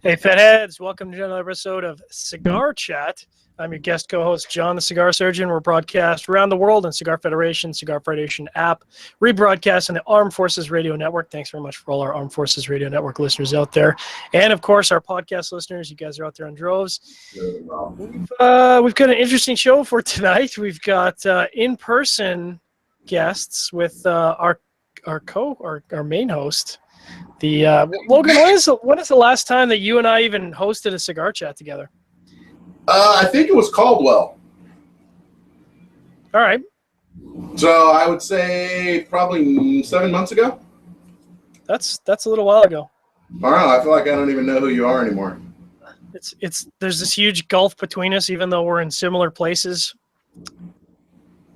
Hey, Fatheads, welcome to another episode of Cigar Chat. I'm your guest co-host, John, the Cigar Surgeon. We're broadcast around the world on Cigar Federation, Cigar Federation app, rebroadcast on the Armed Forces Radio Network. Thanks very much for all our Armed Forces Radio Network listeners out there. And, of course, our podcast listeners. You guys are out there in droves. We've got an interesting show for tonight. We've got in-person guests with our main host, Logan. When is the last time that you and I even hosted a cigar chat together? I think it was Caldwell. All right. So I would say probably 7 months ago. That's a little while ago. All right. I feel like I don't even know who you are anymore. There's this huge gulf between us, even though we're in similar places.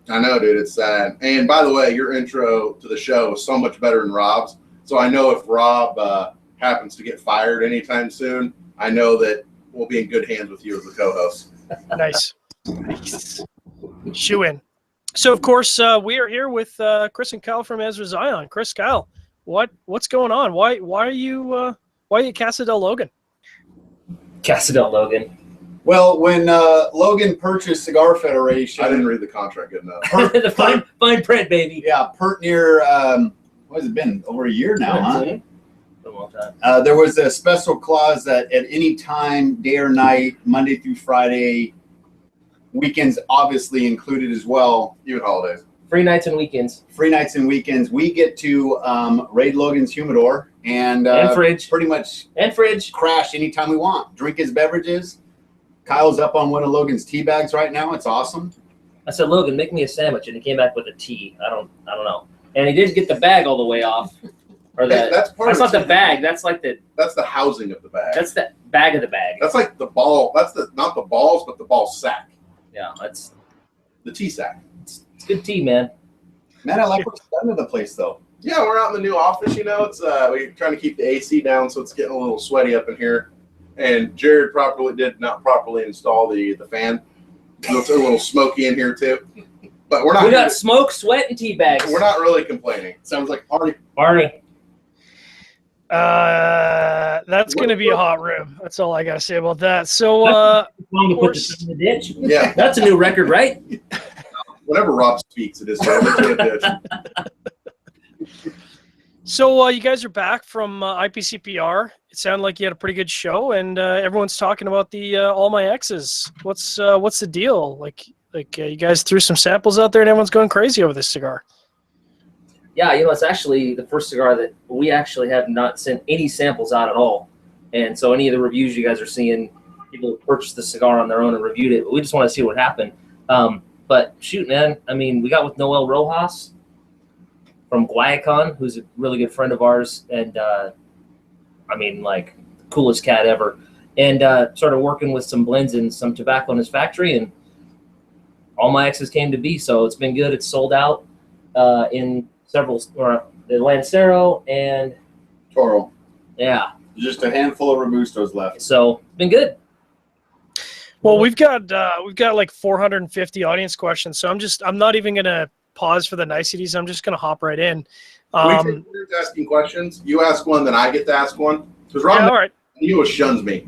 I know, dude. It's sad. And by the way, your intro to the show was so much better than Rob's. So I know if Rob happens to get fired anytime soon, I know that we'll be in good hands with you as the co-host. Nice. Shoe in. So, of course, we are here with Chris and Kyle from Ezra Zion. Chris, Kyle, what's going on? Why are you at Casa del Logan? Casa del Logan. Well, when Logan purchased Cigar Federation, I didn't read the contract good enough. the fine print, baby. Yeah, pert near what has it been? Over a year now, huh? A long time. There was a special clause that at any time, day or night, Monday through Friday, weekends obviously included as well. Even holidays. Free nights and weekends. Free nights and weekends. We get to raid Logan's humidor and fridge. Pretty much And fridge. crash anytime we want. Drink his beverages. Kyle's up on one of Logan's tea bags right now. It's awesome. I said, Logan, make me a sandwich, and he came back with a tea. I don't know. And he didn't get the bag all the way off. Or that's not the bag. That's like That's the housing of the bag. That's the bag of the bag. That's like the ball. That's not the balls, but the ball sack. Yeah, that's the tea sack. It's good tea, man. Man, I like what's done to the place though. Yeah, we're out in the new office. You know, it's we're trying to keep the AC down, so it's getting a little sweaty up in here. And Jared did not properly install the fan. So it's a little smoky in here too. But we got smoke, sweat, and tea bags. We're not really complaining. Sounds like a party. Party. That's going to be a hot room. That's all I got to say about that. So, of course, in the ditch. Yeah, that's a new record, right? Whenever Rob speaks, it is a ditch. So you guys are back from IPCPR. It sounded like you had a pretty good show, and everyone's talking about the All My X's. What's the deal? Like you guys threw some samples out there, and everyone's going crazy over this cigar. Yeah, it's actually the first cigar that we actually have not sent any samples out at all. And so any of the reviews you guys are seeing, people have purchased the cigar on their own and reviewed it. We just want to see what happened. But shoot, man, I mean, we got with Noel Rojas from Guayacán, who's a really good friend of ours, and I mean, like, coolest cat ever. And started working with some blends and some tobacco in his factory, and All My X's came to be. So it's been good. It's sold out in several, the Lancero and Toro. Yeah. Just a handful of Robustos left. So it's been good. Well, we've got like 450 audience questions, so I'm not even gonna pause for the niceties. I'm just gonna hop right in. We take turns asking questions. You ask one, then I get to ask one. Because Rob, all right, he shuns me.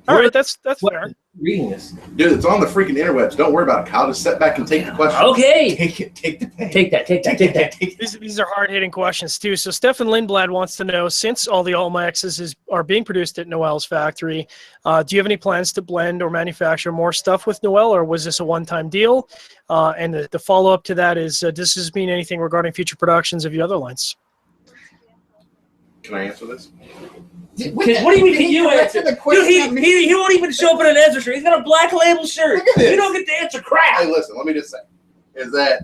All right, that's fair. Reading this, dude. It's on the freaking interwebs. Don't worry about it, Kyle. Just sit back and take the question. Okay, take the pain. Take that. These are hard-hitting questions too. So Stefan Lindblad wants to know, since all the All My X's are being produced at Noel's factory, do you have any plans to blend or manufacture more stuff with Noel, or was this a one-time deal? And the follow-up to that is, does this mean anything regarding future productions of your other lines? Can I answer this? What do you mean? Can you answer the question? Dude, he won't even show up in an Ezra shirt. He's got a black label shirt. You don't get to answer crap. Hey, listen. Let me just say, is that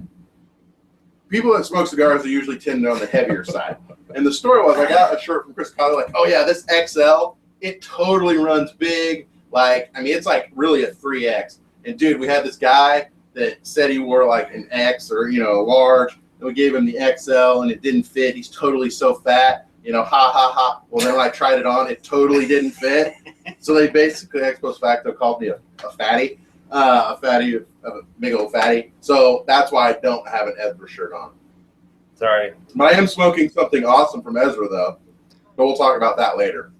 people that smoke cigars are usually tend on the heavier side. And the story was, I got a shirt from Chris Conley, like, oh yeah, this XL, it totally runs big. Like, I mean, it's like really a 3X. And dude, we had this guy that said he wore like an X or large, and we gave him the XL, and it didn't fit. He's totally so fat. Ha, ha, ha. Well, then when I tried it on, it totally didn't fit. So they basically, ex post facto, called me a fatty, a big old fatty. So that's why I don't have an Ezra shirt on. Sorry. But I am smoking something awesome from Ezra, though. But we'll talk about that later.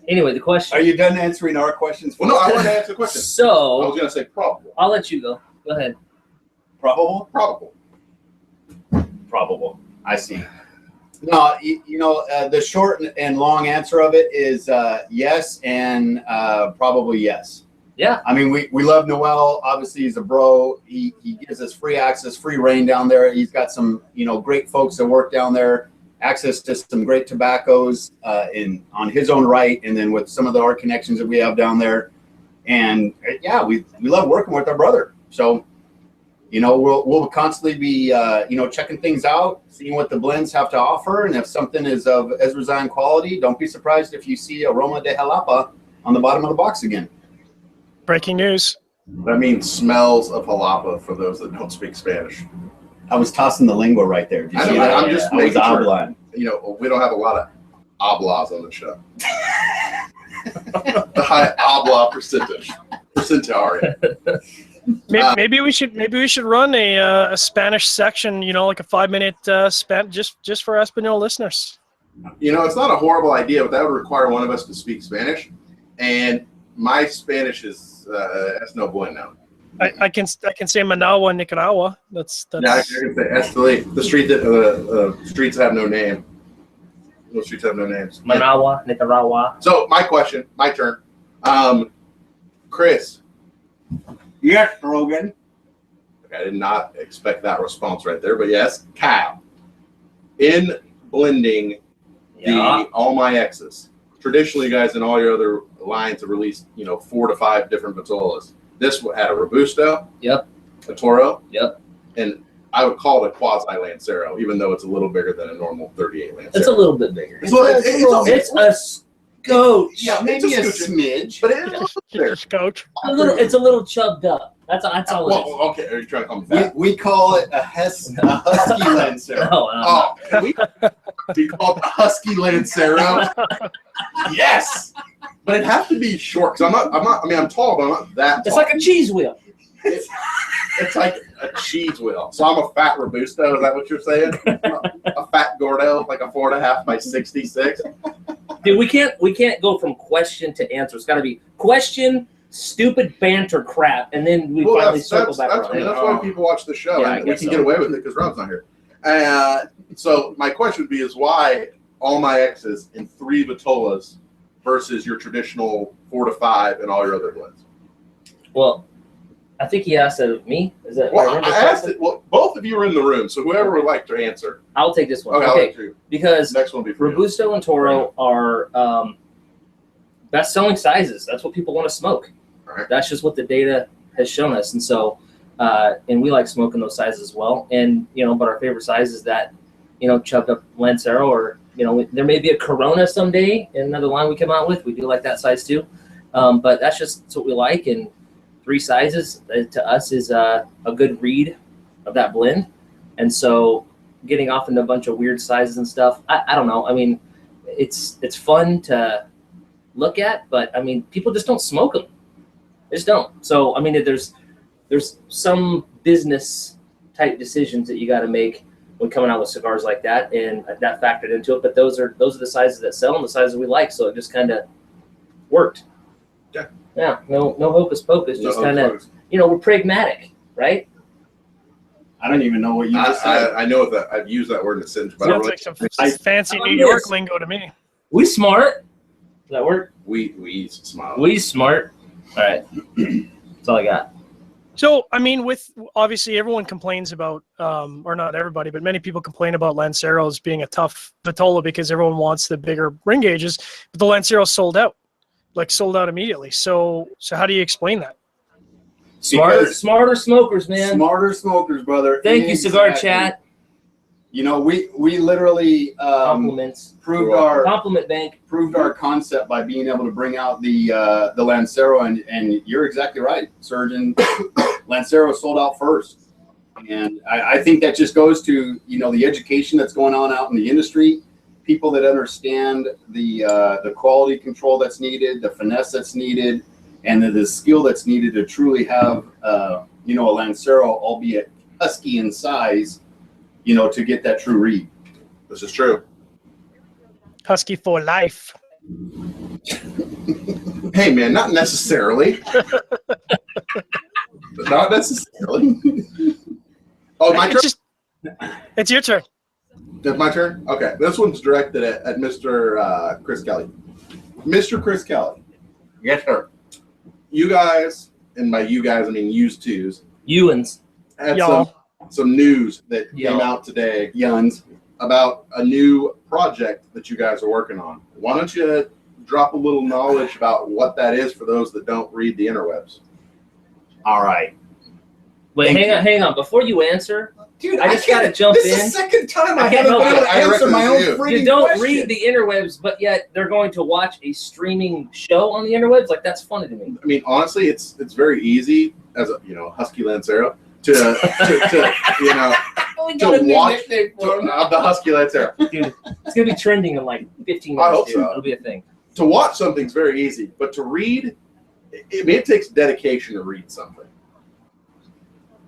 Anyway, the question. Are you done answering our questions? Well, no, I want to answer the question. I So was going to say probable. I'll let you go. Go ahead. Probable? Probable. Probable. I see. No, the short and long answer of it is yes and probably yes. Yeah. I mean, we love Noel. Obviously, he's a bro. He gives us free access, free reign down there. He's got some, great folks that work down there, access to some great tobaccos on his own right, and then with some of our connections that we have down there. And yeah, we love working with our brother. So, we'll constantly be, checking things out, seeing what the blends have to offer. And if something is of Ezra quality, don't be surprised if you see Aroma de Jalapa on the bottom of the box again. Breaking news. That means smells of jalapa for those that don't speak Spanish. I was tossing the lingo right there. Did you I see know, that? I'm just I was making sure. hablan. We don't have a lot of oblas on the show. The high obla percentage. Maybe we should run a Spanish section. Like a 5-minute span just for Espanol listeners. It's not a horrible idea, but that would require one of us to speak Spanish, and my Spanish is no bueno. I can say Managua, Nicaragua. That's. Yeah, I can say Esteli. The street that streets have no name. Those streets have no names. Managua, Nicaragua. So my turn. Chris. Yes, Rogan. I did not expect that response right there, but yes, Kyle. In blending all my X's. Traditionally, guys, in all your other lines have released, 4 to 5 different Vitolas. This had a Robusto. Yep. A Toro. Yep. And I would call it a quasi Lancero, even though it's a little bigger than a normal 38 Lancero. It's a little bit bigger. It's a scotch. Yeah, Maybe a scooch. smidge. But it is there. Coach. It's a little chubbed up. That's all it is. Well, okay, are you trying to call me fat? We call it a husky Lancero. No. Do you call it a husky Lancero? Yes, but it'd have to be short because I'm not. I mean, I'm tall, but I'm not that tall. It's like a cheese wheel. It's like a cheese wheel. So I'm a fat Robusto. Is that what you're saying? A fat Gordo, like a 4.5 by 66. Dude, we can't go from question to answer. It's got to be question, stupid banter crap, and then we finally circle back around. That's why people watch the show. Yeah, and we can get away with it because Rob's not here. So my question would be is why all my X's in 3 Vitolas versus your traditional 4 to 5 and all your other blends? Well, I think he asked that of me. Is that? Well, I asked it. Well, both of you are in the room, so whoever would like to answer. I'll take this one. Okay, I'll let you. Because Next one will be for you. Robusto and Toro are best-selling sizes. That's what people want to smoke. Right. That's just what the data has shown us, and so and we like smoking those sizes as well. And but our favorite size is that chubbed up Lancero, or there may be a Corona someday in another line we come out with. We do like that size too, but that's what we like. And 3 sizes to us is a good read of that blend. And so getting off into a bunch of weird sizes and stuff, I don't know. I mean, it's fun to look at, but I mean, people just don't smoke them. They just don't. So I mean, there's some business type decisions that you got to make when coming out with cigars like that, and that factored into it. But those are the sizes that sell and the sizes we like. So it just kind of worked. Yeah. Yeah. No hocus pocus. Just kind of we're pragmatic, right? I don't even know what you just said. I know that I've used that word in a sentence, but I don't Sounds really. like some fancy New York lingo to me. We smart. Does that work? We smile. We smart. All right. That's all I got. So, I mean, with obviously everyone complains about, or not everybody, but many people complain about Lanceros being a tough Vitola because everyone wants the bigger ring gauges, but the Lancero sold out immediately. So how do you explain that? Smarter smokers, man. Smarter smokers, brother. Thank you, Cigar Chat. We literally Compliments. proved our concept by being able to bring out the Lancero, and you're exactly right, Surgeon. Lancero sold out first, and I think that just goes to the education that's going on out in the industry, people that understand the quality control that's needed, the finesse that's needed, and the skill that's needed to truly have a Lancero, albeit husky in size, to get that true read. This is true. Husky for life. Hey, man, not necessarily. Not necessarily. Oh, my turn? It's your turn. It's my turn? Okay. This one's directed at Mr. Chris Kelly. Mr. Chris Kelly. Yes, sir. You guys, and by you guys, I mean used twos, Ewans. had Y'all. some news that came Y'all. out today Yuns. about a new project that you guys are working on. Why don't you drop a little knowledge about what that is for those that don't read the interwebs? All right. Wait, Thank hang on. Before you answer, Dude, I just gotta jump this in. is the second time I I can't haven't been help able it. to I answer reckon my it's own you. freaking you don't question. read the interwebs, but yet they're going to watch a streaming show on the interwebs. Like, that's funny to me. I mean, honestly, it's very easy as a Husky Lancero to to watch the Husky Lancero. Dude, it's gonna be trending in like 15 I minutes. hope Dude. so. It'll be a thing. To watch something's very easy, but to read, it takes dedication to read something.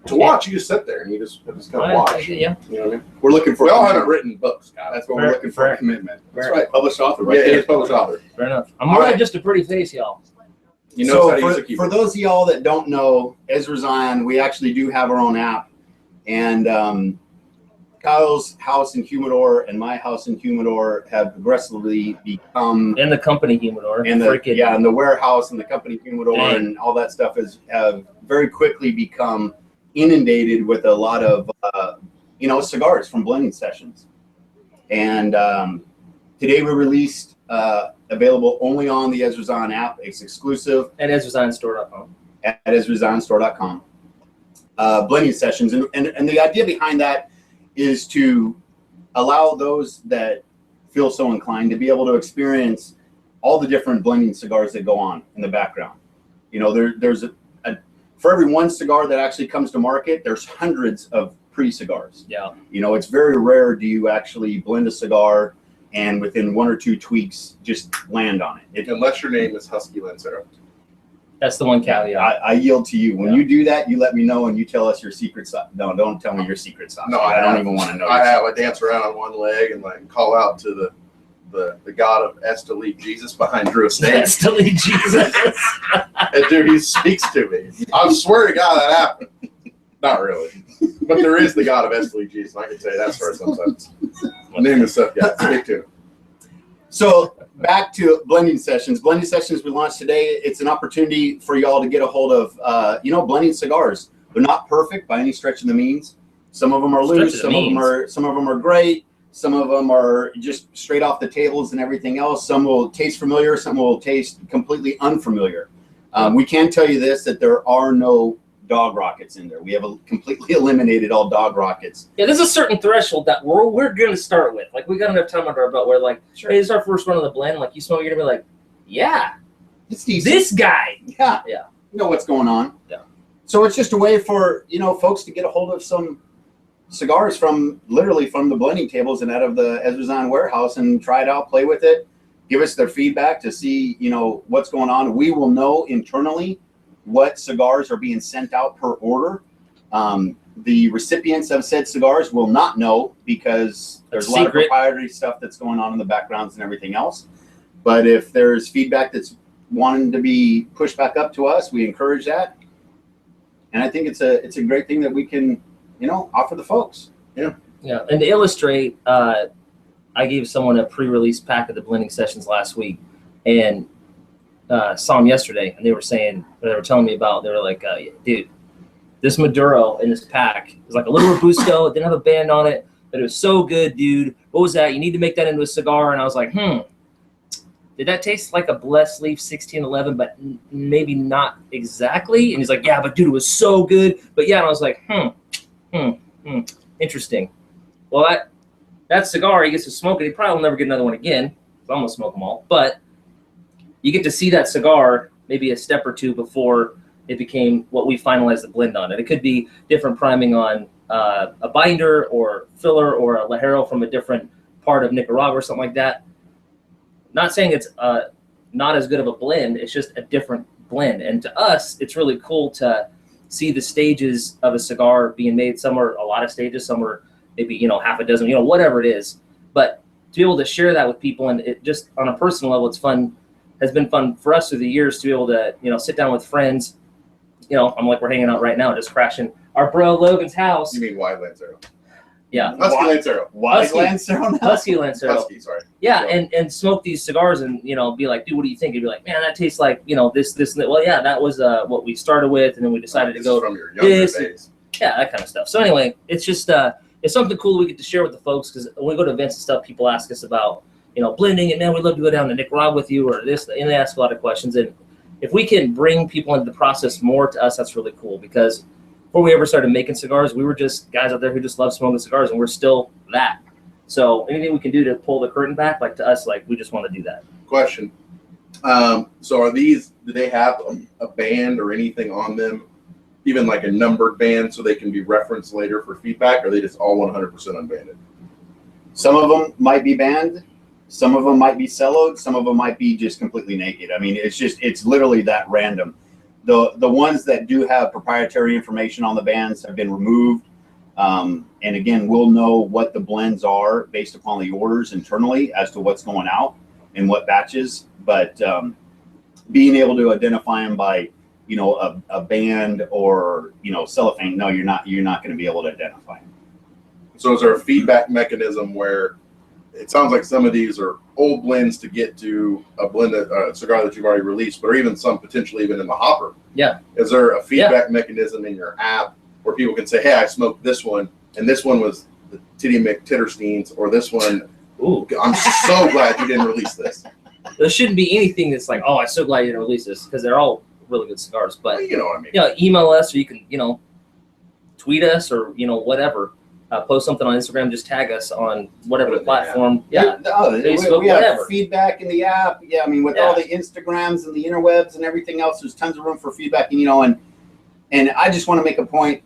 To watch, you just sit there and you just kind of watch. Yeah. You know what I mean? We're looking for We all haven't commitment. written books, Kyle. That's what Fair, we're looking for, fair. commitment. That's Fair. right. Published author, Yeah, right there. it's published author. Fair enough. I'm All more than right. just a pretty face, y'all. You know how to So use a for keyboard. those of y'all that don't know, Ezra's on, we actually do have our own app. And Kyle's house in Humidor and my house in Humidor have progressively become And the company humidor. and the warehouse and the company Humidor Dang. and all that stuff have very quickly become inundated with a lot of cigars from blending sessions. And today we released available only on the Ezra's On app. It's exclusive And Ezra'sOnStore.com. at Ezra'sOnStore.com. Blending sessions, and the idea behind that is to allow those that feel so inclined to be able to experience all the different blending cigars that go on in the background. There's for every one cigar that actually comes to market, there's hundreds of pre-cigars. Yeah. It's very rare do you actually blend a cigar and within one or two tweaks just land on it. Unless your name is Husky Lancero. That's the one caveat. I yield to you. When Yeah. you do that, you let me know and you tell us your secret sauce. No, don't tell me your secret sauce. No, I don't even want to know. I dance around on one leg and call out to the God of Esteli, Jesus, behind Drew Estate. That's delete Jesus. And dude, he speaks to me. I swear to God that happened. Not really. But there is the God of Esteli, Jesus. I can say that's for sometimes. Name and stuff, yeah. Speak to him. So back to blending sessions. Blending sessions we launched today. It's an opportunity for y'all to get a hold of, blending cigars. They're not perfect by any stretch of the means. Some of them are loose. Some of them are great. Some of them are just straight off the tables and everything else. Some will taste familiar. Some will taste completely unfamiliar. We can tell you this, that there are no dog rockets in there. We have completely eliminated all dog rockets. Yeah, there's a certain threshold that we're going to start with. Like, we got enough time under our belt where, like, Sure. hey, this is our first run of the blend. Like, you smell, you're going to be like, yeah, It's decent. this guy. Yeah. Yeah. You know what's going on. Yeah. So it's just a way for, folks to get a hold of some cigars literally from the blending tables and out of the Ezra's On warehouse and try it out, play with it, give us their feedback to see, what's going on. We will know internally what cigars are being sent out per order. The recipients of said cigars will not know because there's a lot of proprietary stuff that's going on in the backgrounds and everything else. But if there's feedback that's wanting to be pushed back up to us, we encourage that. And I think it's a great thing that we can, offer the folks. Yeah. And to illustrate, I gave someone a pre-release pack of the blending sessions last week, and saw them yesterday, and they were telling me about, they were like, dude, this Maduro in this pack is like a little Robusto. It didn't have a band on it, but it was so good, dude. What was that? You need to make that into a cigar. And I was like, did that taste like a Blessed Leaf 1611, but maybe not exactly? And he's like, yeah, but dude, it was so good. But yeah, and I was like, interesting. Well, that cigar, he gets to smoke it. He probably will never get another one again. So I'm going to smoke them all. But you get to see that cigar maybe a step or two before it became what we finalized the blend on. And it could be different priming on a binder or filler or a Lajero from a different part of Nicaragua or something like that. Not saying it's not as good of a blend. It's just a different blend. And to us, it's really cool to see the stages of a cigar being made. Some are a lot of stages. Some are maybe, half a dozen, whatever it is. But to be able to share that with people, and it just on a personal level, it's fun has been fun for us through the years to be able to, sit down with friends. I'm like, we're hanging out right now, just crashing our bro Logan's house. You mean Wide Lancero? Yeah. Husky Lancero. Wide Lancero. Husky Lancero. Husky, sorry. Yeah, and smoke these cigars and, be like, dude, what do you think? And be like, man, that tastes like, this, and that. Well, yeah, that was what we started with, and then we decided to go from your younger days. Yeah, that kind of stuff. So anyway, it's just it's something cool we get to share with the folks, because when we go to events and stuff, people ask us about blending, and man, we'd love to go down to Nicaragua with you or this, and they ask a lot of questions. And if we can bring people into the process more to us, that's really cool, because before we ever started making cigars, we were just guys out there who just love smoking cigars, and we're still that. So anything we can do to pull the curtain back, like to us, like we just want to do that. Question. So are these, do they have a band or anything on them, even like a numbered band, so they can be referenced later for feedback, or are they just all 100% unbanded? Some of them might be banned. Some of them might be celloed. Some of them might be just completely naked. I mean, it's literally that random. The ones that do have proprietary information on the bands have been removed. And again, we'll know what the blends are based upon the orders internally as to what's going out and what batches. But being able to identify them by, a band or, cellophane, no, you're not going to be able to identify them. So is there a feedback mechanism where it sounds like some of these are old blends to get to a blended cigar that you've already released, but or even some potentially even in the hopper? Yeah. Is there a feedback mechanism in your app where people can say, hey, I smoked this one, and this one was the Titty McTittersteins, or this one, ooh, I'm so glad you didn't release this. There shouldn't be anything that's like, oh, I'm so glad you didn't release this, because they're all really good cigars. But well, you know what I mean. Email us, or you can, tweet us, or whatever. Post something on Instagram, just tag us on whatever the platform. Yeah, Facebook, we have whatever. Feedback in the app. Yeah, I mean, with all the Instagrams and the interwebs and everything else, there's tons of room for feedback. And I just want to make a point.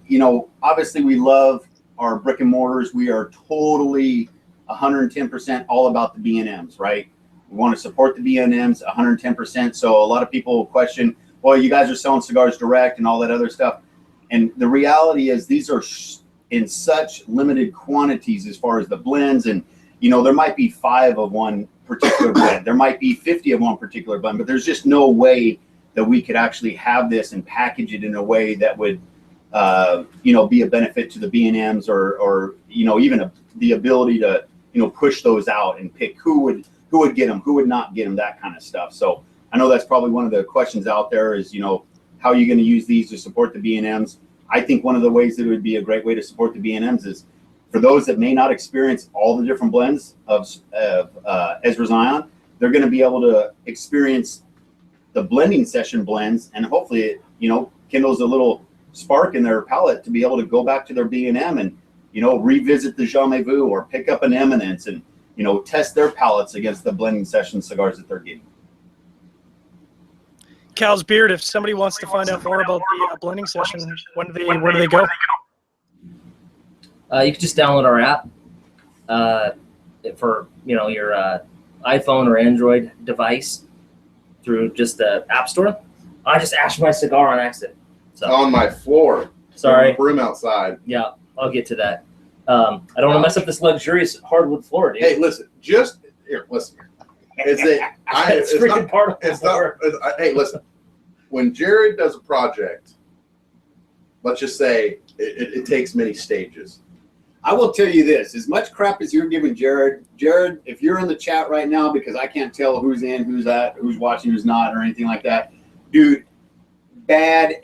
Obviously, we love our brick and mortars. We are totally 110% all about the B&Ms, right? We want to support the B&Ms 110%. So a lot of people question, well, you guys are selling cigars direct and all that other stuff. And the reality is these are in such limited quantities as far as the blends, and there might be 5 of one particular blend, there might be 50 of one particular blend, but there's just no way that we could actually have this and package it in a way that would be a benefit to the B&Ms or even the ability to push those out and pick who would get them, who would not get them, that kind of stuff. So I know that's probably one of the questions out there is how are you going to use these to support the B&Ms? I think one of the ways that it would be a great way to support the B&Ms is for those that may not experience all the different blends of Ezra Zion, they're going to be able to experience the blending session blends, and hopefully it, kindles a little spark in their palate to be able to go back to their B&M and, revisit the Jamais Vu or pick up an Eminence and, test their palates against the blending session cigars that they're getting. Cal's Beard, if somebody wants to find out more about the blending session, where do they go? You can just download our app for your iPhone or Android device through just the App Store. I just ashed my cigar on accident. So on my floor. Sorry. Room outside. Yeah, I'll get to that. I don't want to mess up this luxurious hardwood floor, dude. Hey, listen. Listen here. Hey, listen. When Jared does a project, let's just say it takes many stages. I will tell you this: as much crap as you're giving Jared, if you're in the chat right now, because I can't tell who's in, who's out, who's watching, who's not, or anything like that, dude, bad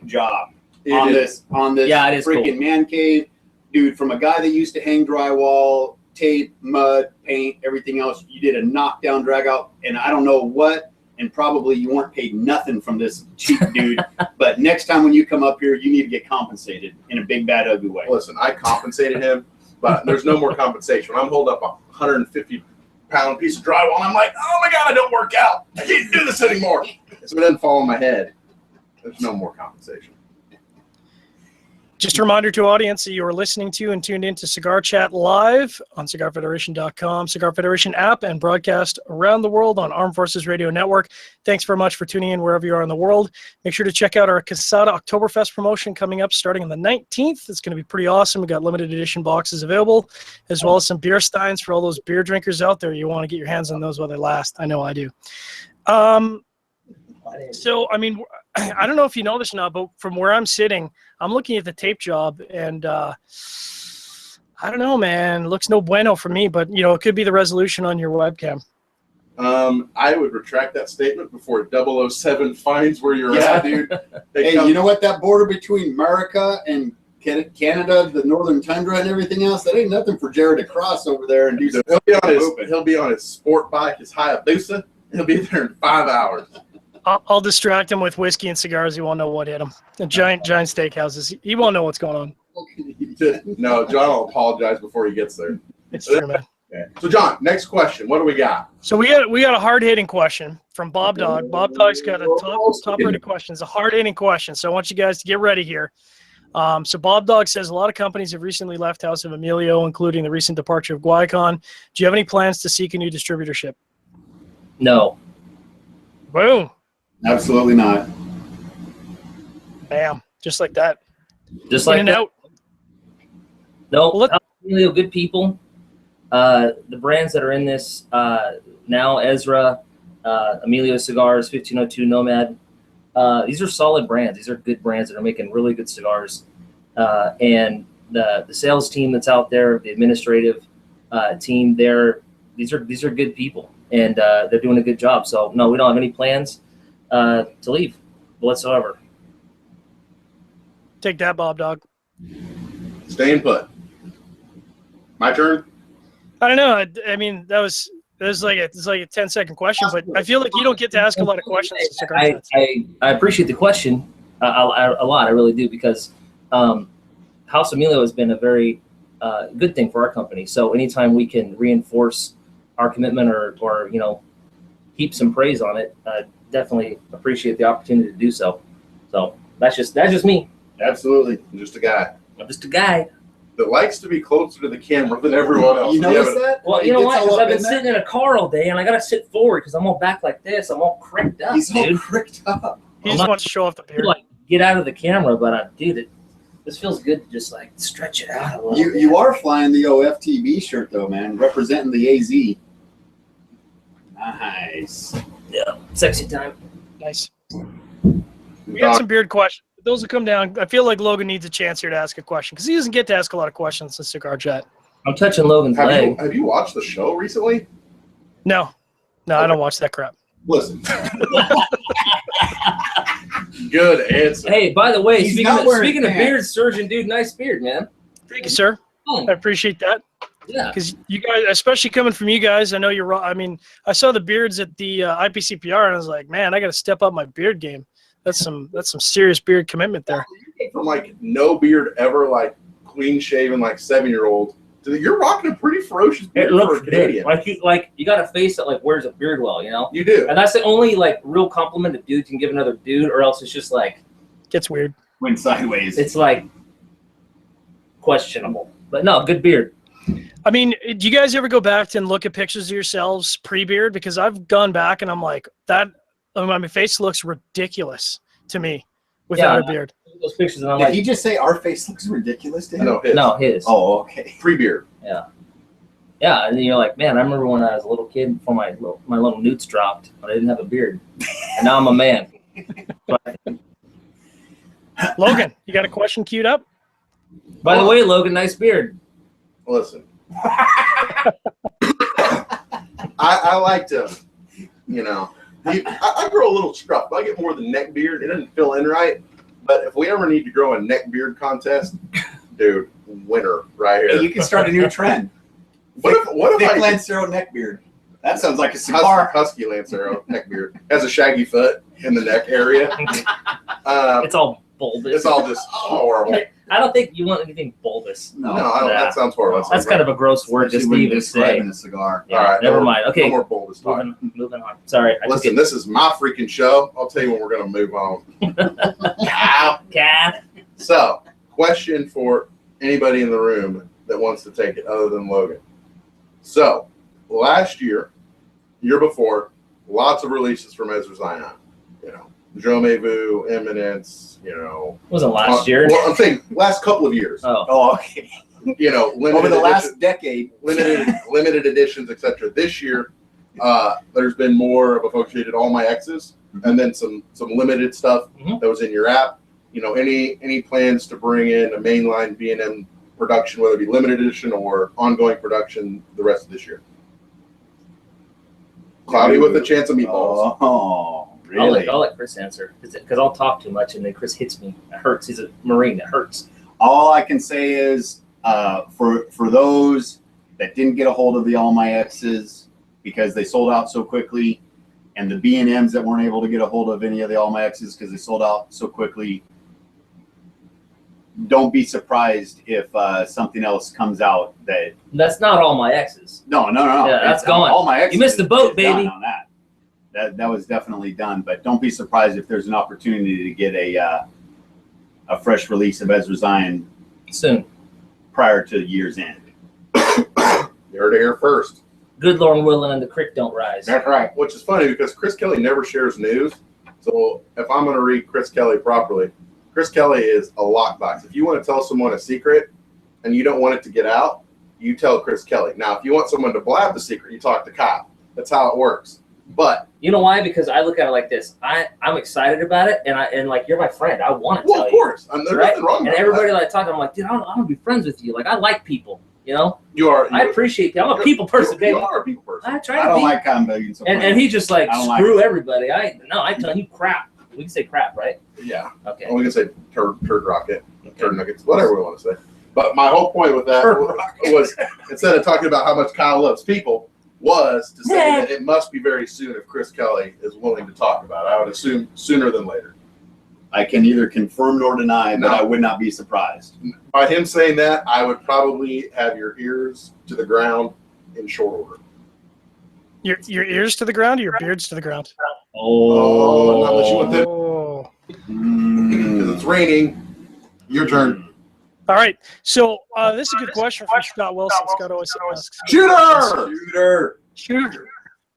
job on this yeah, it is freaking cool. Man cave, dude. From a guy that used to hang drywall, tape, mud, paint, everything else, you did a knockdown drag out, and I don't know what. And probably you weren't paid nothing from this cheap dude. But next time when you come up here, you need to get compensated in a big, bad, ugly way. Listen, I compensated him, but there's no more compensation. When I'm holding up a 150-pound piece of drywall, and I'm like, oh my God, I don't work out. I can't do this anymore. So it doesn't fall on my head. There's no more compensation. Just a reminder to audience that you are listening to and tuned into Cigar Chat live on CigarFederation.com, Cigar Federation app, and broadcast around the world on Armed Forces Radio Network. Thanks very much for tuning in wherever you are in the world. Make sure to check out our Casada Oktoberfest promotion coming up starting on the 19th. It's going to be pretty awesome. We've got limited edition boxes available, as well as some beer steins for all those beer drinkers out there. You want to get your hands on those while they last. I know I do. So, I mean, I don't know if you know this or not, but from where I'm sitting, I'm looking at the tape job, and I don't know, man. Looks no bueno for me, but, it could be the resolution on your webcam. I would retract that statement before 007 finds where you're at, dude. Hey, you know what? That border between America and Canada, the Northern Tundra, and everything else, that ain't nothing for Jared to cross over there and do some. He'll be on his sport bike, his Hayabusa. He'll be there in 5 hours. I'll distract him with whiskey and cigars. He won't know what hit him. The giant steakhouses. He won't know what's going on. No, John will apologize before he gets there. It's true, man. Okay. So, John, next question. What do we got? So we got a hard-hitting question from Bob Dog. Bob Dog's got a top-rated question. It's a hard-hitting question, so I want you guys to get ready here. So Bob Dog says a lot of companies have recently left House of Emilio, including the recent departure of Guaycon. Do you have any plans to seek a new distributorship? No. Boom. Absolutely not. Bam. Just like that. Just like In and that. out. No, Well, Emilio, good people. The brands that are in this now, Ezra, Emilio Cigars, 1502 Nomad, these are solid brands. These are good brands that are making really good cigars. And the sales team that's out there, the administrative team there, these are good people, and they're doing a good job. So no, we don't have any plans to leave whatsoever. Take that, Bob Dog. Staying put. My turn? I don't know. I mean, it's like a 10-second question, but I feel like you don't get to ask a lot of questions to Cigar Chats. I appreciate the question a lot. I really do, because House Emilio has been a very good thing for our company. So anytime we can reinforce our commitment or heap some praise on it, definitely appreciate the opportunity to do so. So that's just me. Absolutely. I'm just a guy I'm just a guy. that likes to be closer to the camera than everyone else. You notice that? Well, you know what? Because I've been sitting in a car all day, and I got to sit forward because I'm all back like this. I'm all cricked up, He's all dude. cricked up. He just wants to show off the beard. Like, get out of the camera, but dude, this feels good to just like stretch it out a little bit. You are flying the OFTB shirt though, man, representing the AZ. Nice. Yeah, sexy time. Nice. We got some beard questions. Those will come down. I feel like Logan needs a chance here to ask a question because he doesn't get to ask a lot of questions in Cigar Chat. I'm touching Logan's leg. Have you watched the show recently? No, I don't watch that crap. Listen. Good answer. Hey, by the way, He's speaking not of wearing pants. beard, surgeon, dude, nice beard, man. Thank you, sir. Oh, I appreciate that. yeah. Because you guys, especially coming from you guys, I know you're. I mean, I saw the beards at the IPCPR, and I was like, man, I got to step up my beard game. That's some serious beard commitment there. From like no beard ever, like clean shaven, like 7-year-old, to you're rocking a pretty ferocious beard It for a looks Canadian. good. Like you got a face that like wears a beard well, you know. You do. And that's the only like real compliment a dude can give another dude, or else it's just like Gets weird. Went sideways. it's like questionable. But no, good beard. I mean, do you guys ever go back and look at pictures of yourselves pre-beard? Because I've gone back and I'm like, that. My face looks ridiculous to me without a beard. Those pictures, and I'm Did like, he just say our face looks ridiculous to him? No, his. no, his. Oh, okay. Pre-beard. Yeah, and you're like, man, I remember when I was a little kid before my little newts dropped, but I didn't have a beard, and now I'm a man. Logan, you got a question queued up? By the way, Logan, nice beard. Listen. I like to, I grow a little scruff. I get more of the neck beard. It doesn't fill in right. But if we ever need to grow a neck beard contest, dude, winner right here. Hey, you can start a new trend. What if Thick I Lancero neck beard? That sounds like a cigar. husky Lancero neck beard has a shaggy foot in the neck area? It's all bulbous. It's all just horrible. I don't think you want anything bulbous. No, I don't. That sounds horrible. That's kind of a gross word just to even say. Describing a cigar. Yeah, All right, never mind. Okay, No more bulbous talk. moving on. Sorry. Listen, this is my freaking show. I'll tell you when we're going to move on. Cat. So, question for anybody in the room that wants to take it other than Logan. So, last year before, lots of releases from Ezra Zion. Jome Vu, Eminence, Wasn't last year. Well, I'm saying last couple of years. Oh, okay. Limited Over the last edition- decade. limited editions, etc. This year, There's been more of a focus. You did all my X's, and then some limited stuff that was in your app. You know, any plans to bring in a mainline B&M production, whether it be limited edition or ongoing production, the rest of this year? Cloudy with a chance of meatballs. Oh, really? I'll let Chris answer because I'll talk too much and then Chris hits me. It hurts. He's a Marine. It hurts. All I can say is for those that didn't get a hold of the All My X's because they sold out so quickly, and the B&Ms that weren't able to get a hold of any of the All My X's because they sold out so quickly, don't be surprised if something else comes out That's not All My X's. No. Yeah, that's gone. All My X's. You missed the boat, is baby. done on that. That was definitely done, but don't be surprised if there's an opportunity to get a fresh release of Ezra Zion Soon. prior to year's end. You heard it here first. Good Lord willing and the creek don't rise. That's right. Which is funny because Chris Kelly never shares news. So if I'm going to read Chris Kelly properly, Chris Kelly is a lockbox. If you want to tell someone a secret and you don't want it to get out, you tell Chris Kelly. Now, if you want someone to blab the secret, you talk to Kyle. That's how it works. But you know why? Because I look at it like this. I'm excited about it, and like you're my friend. I want to well, tell of course. you. There's Right? nothing wrong And with everybody that. like talking, I'm like, dude, I want to be friends with you. Like I like people. You know, I appreciate people. I'm a people person, baby. You are a people person. I try I to don't be. like cotton so And he just like I don't like screw it. everybody. I tell you crap. We can say crap, right? Yeah. Okay. We can say turd rocket, turd nuggets, whatever we want to say. But my whole point with that was instead of talking about how much Kyle loves people, was to say that it must be very soon if Chris Kelly is willing to talk about it. I would assume sooner than later. I can neither confirm nor deny, but No. I would not be surprised. By him saying that, I would probably have your ears to the ground in short order. Your ears to the ground or your beards to the ground? Oh, not unless you want them. Oh. Because it's raining. Your turn. All right. So this is a good question from Scott Wilson. Scott always asks. Shooter! Shooter.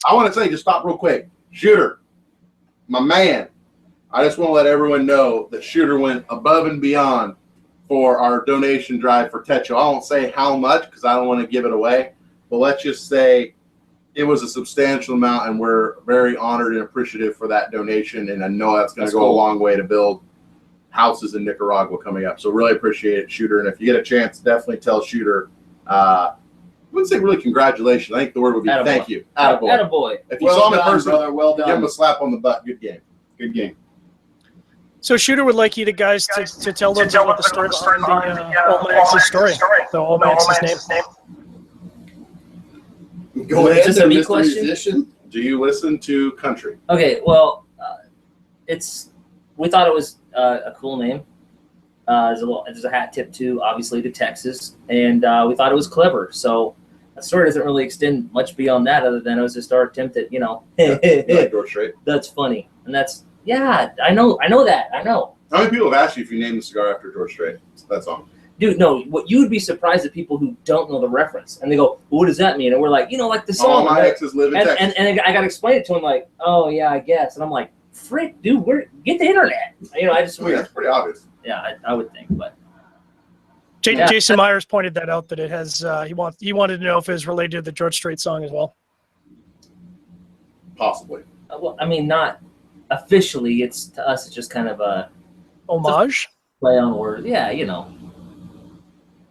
I want to say, just stop real quick. Shooter, my man. I just want to let everyone know that Shooter went above and beyond for our donation drive for Techo. I won't say how much because I don't want to give it away, but let's just say it was a substantial amount, and we're very honored and appreciative for that donation. And I know that's going to go a long way to build houses in Nicaragua coming up. So really appreciate it, Shooter. And if you get a chance, definitely tell Shooter. I wouldn't say really congratulations. I think the word would be Attaboy. thank you. Attaboy. If you saw him in person, brother, well give him done. a slap on the butt. Good game. Good game. So Shooter would like you to guys to tell them about the story behind the All My X's story. The All My X's name. Go Is ahead, this a me Mr. question? Musician. Do you listen to country? Okay, well, we thought it was a cool name. There's a hat tip too, obviously to Texas, and we thought it was clever. So the story doesn't really extend much beyond that, other than it was just our attempt at, You like George Strait? that's funny, and that's I know that. How many people have asked you if you named the cigar after George Strait? That's all. Dude, no, what you would be surprised at people who don't know the reference, and they go, well, "What does that mean?" And we're like, like the song. All my exes live in and, Texas. and I got to explain it to him, like, "Oh yeah, I guess." And I'm like, "Frick, dude, get the internet." I just That's pretty obvious. yeah, I would think, but Jason Myers pointed that out, that it has. He wanted to know if it was related to the George Strait song as well. Possibly. well, I mean, not officially. It's to us, it's just kind of a Homage? play on words. Yeah,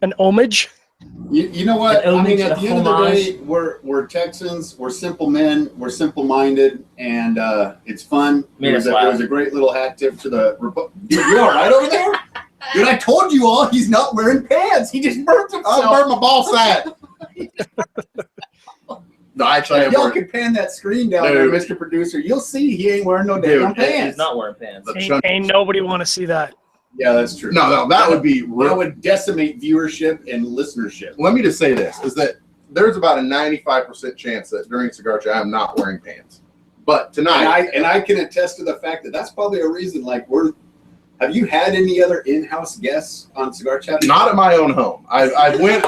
An homage? You know what? An I mean, homage, at a the end of the homage. day, we're Texans. We're simple men. We're simple-minded, and it's fun. Made us It laugh. was a great little hat tip to the. Dude, you all right over there? Dude, I told you all he's not wearing pants. He just burnt himself. I burned my ball sack. No, actually, If y'all can pan that screen down there, Dude. Mr. Producer, you'll see he ain't wearing no Dude, damn it he's pants. not wearing pants. Ain't nobody want to see that. Yeah, that's true. No, that would be That real. would decimate viewership and listenership. Let me just say this, is that there's about a 95% chance that during Cigar Chat, I'm not wearing pants. But tonight, And I can attest to the fact that that's probably a reason. Like, have you had any other in-house guests on Cigar Chat? not at my own home. I went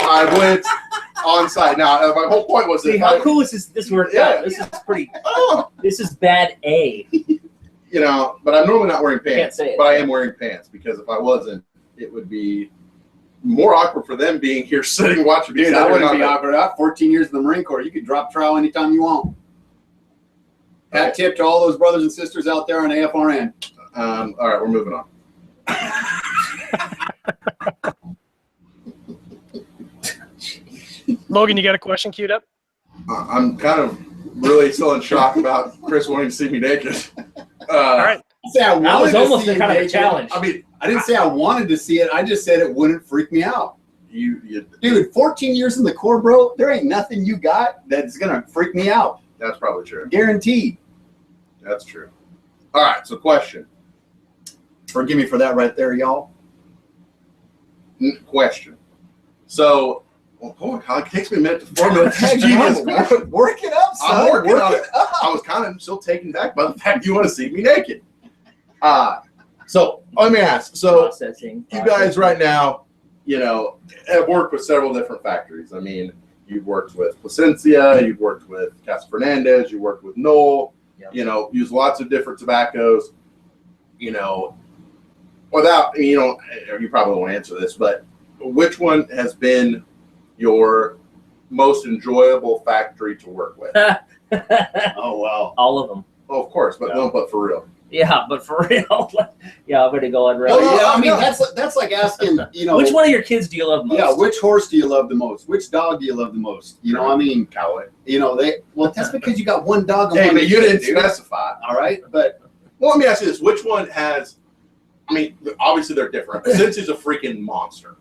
on site. Now, my whole point was See that how cool is this worked out? This is pretty. This is bad A. but I'm normally not wearing Can't pants. say it. But I am wearing pants because if I wasn't, it would be more awkward for them being here sitting watching me. Dude, sit I there wouldn't not- be awkward. I have 14 years in the Marine Corps. You could drop trowel anytime you want. Hat tip to all those brothers and sisters out there on AFRN. All right, we're moving on. Logan, you got a question queued up? I'm kind of really still in shock about Chris wanting to see me naked. All right. That was almost a kind of a challenge. I mean, I didn't say I wanted to see it. I just said it wouldn't freak me out. Dude, 14 years in the Corps, bro, there ain't nothing you got that's going to freak me out. That's probably true. Guaranteed. That's true. All right, so question. Forgive me for that right there, y'all. Question. So, oh my God, it takes me a minute to formulate this genius question. Work it up, son. I'm working on it. up. I was kind of still taken back by the fact you want to see me naked. So let me ask. So Processing. you guys right now, you know, have worked with several different factories. I mean, you've worked with Plasencia, you've worked with Casa Fernandez, you worked with Knoll, Yep. you know, use lots of different tobaccos, you know, without, you know, you probably won't answer this, but which one has been your most enjoyable factory to work with? Oh, wow. All of them. Oh, of course, but Yeah. no, but for real. Yeah, but for real. Yeah, I'm gonna go on Well, real. yeah, I mean, that's like asking, you know. Which one of your kids do you love most? Yeah, which horse do you love the most? Which dog do you love the most? You know, I mean, Cowboy. you know, that's because you got one dog. And Hey, one but you kid, didn't dude. specify. All right, but Well, let me ask you this: which one has? I mean, obviously they're different. Plasencia's a freaking monster,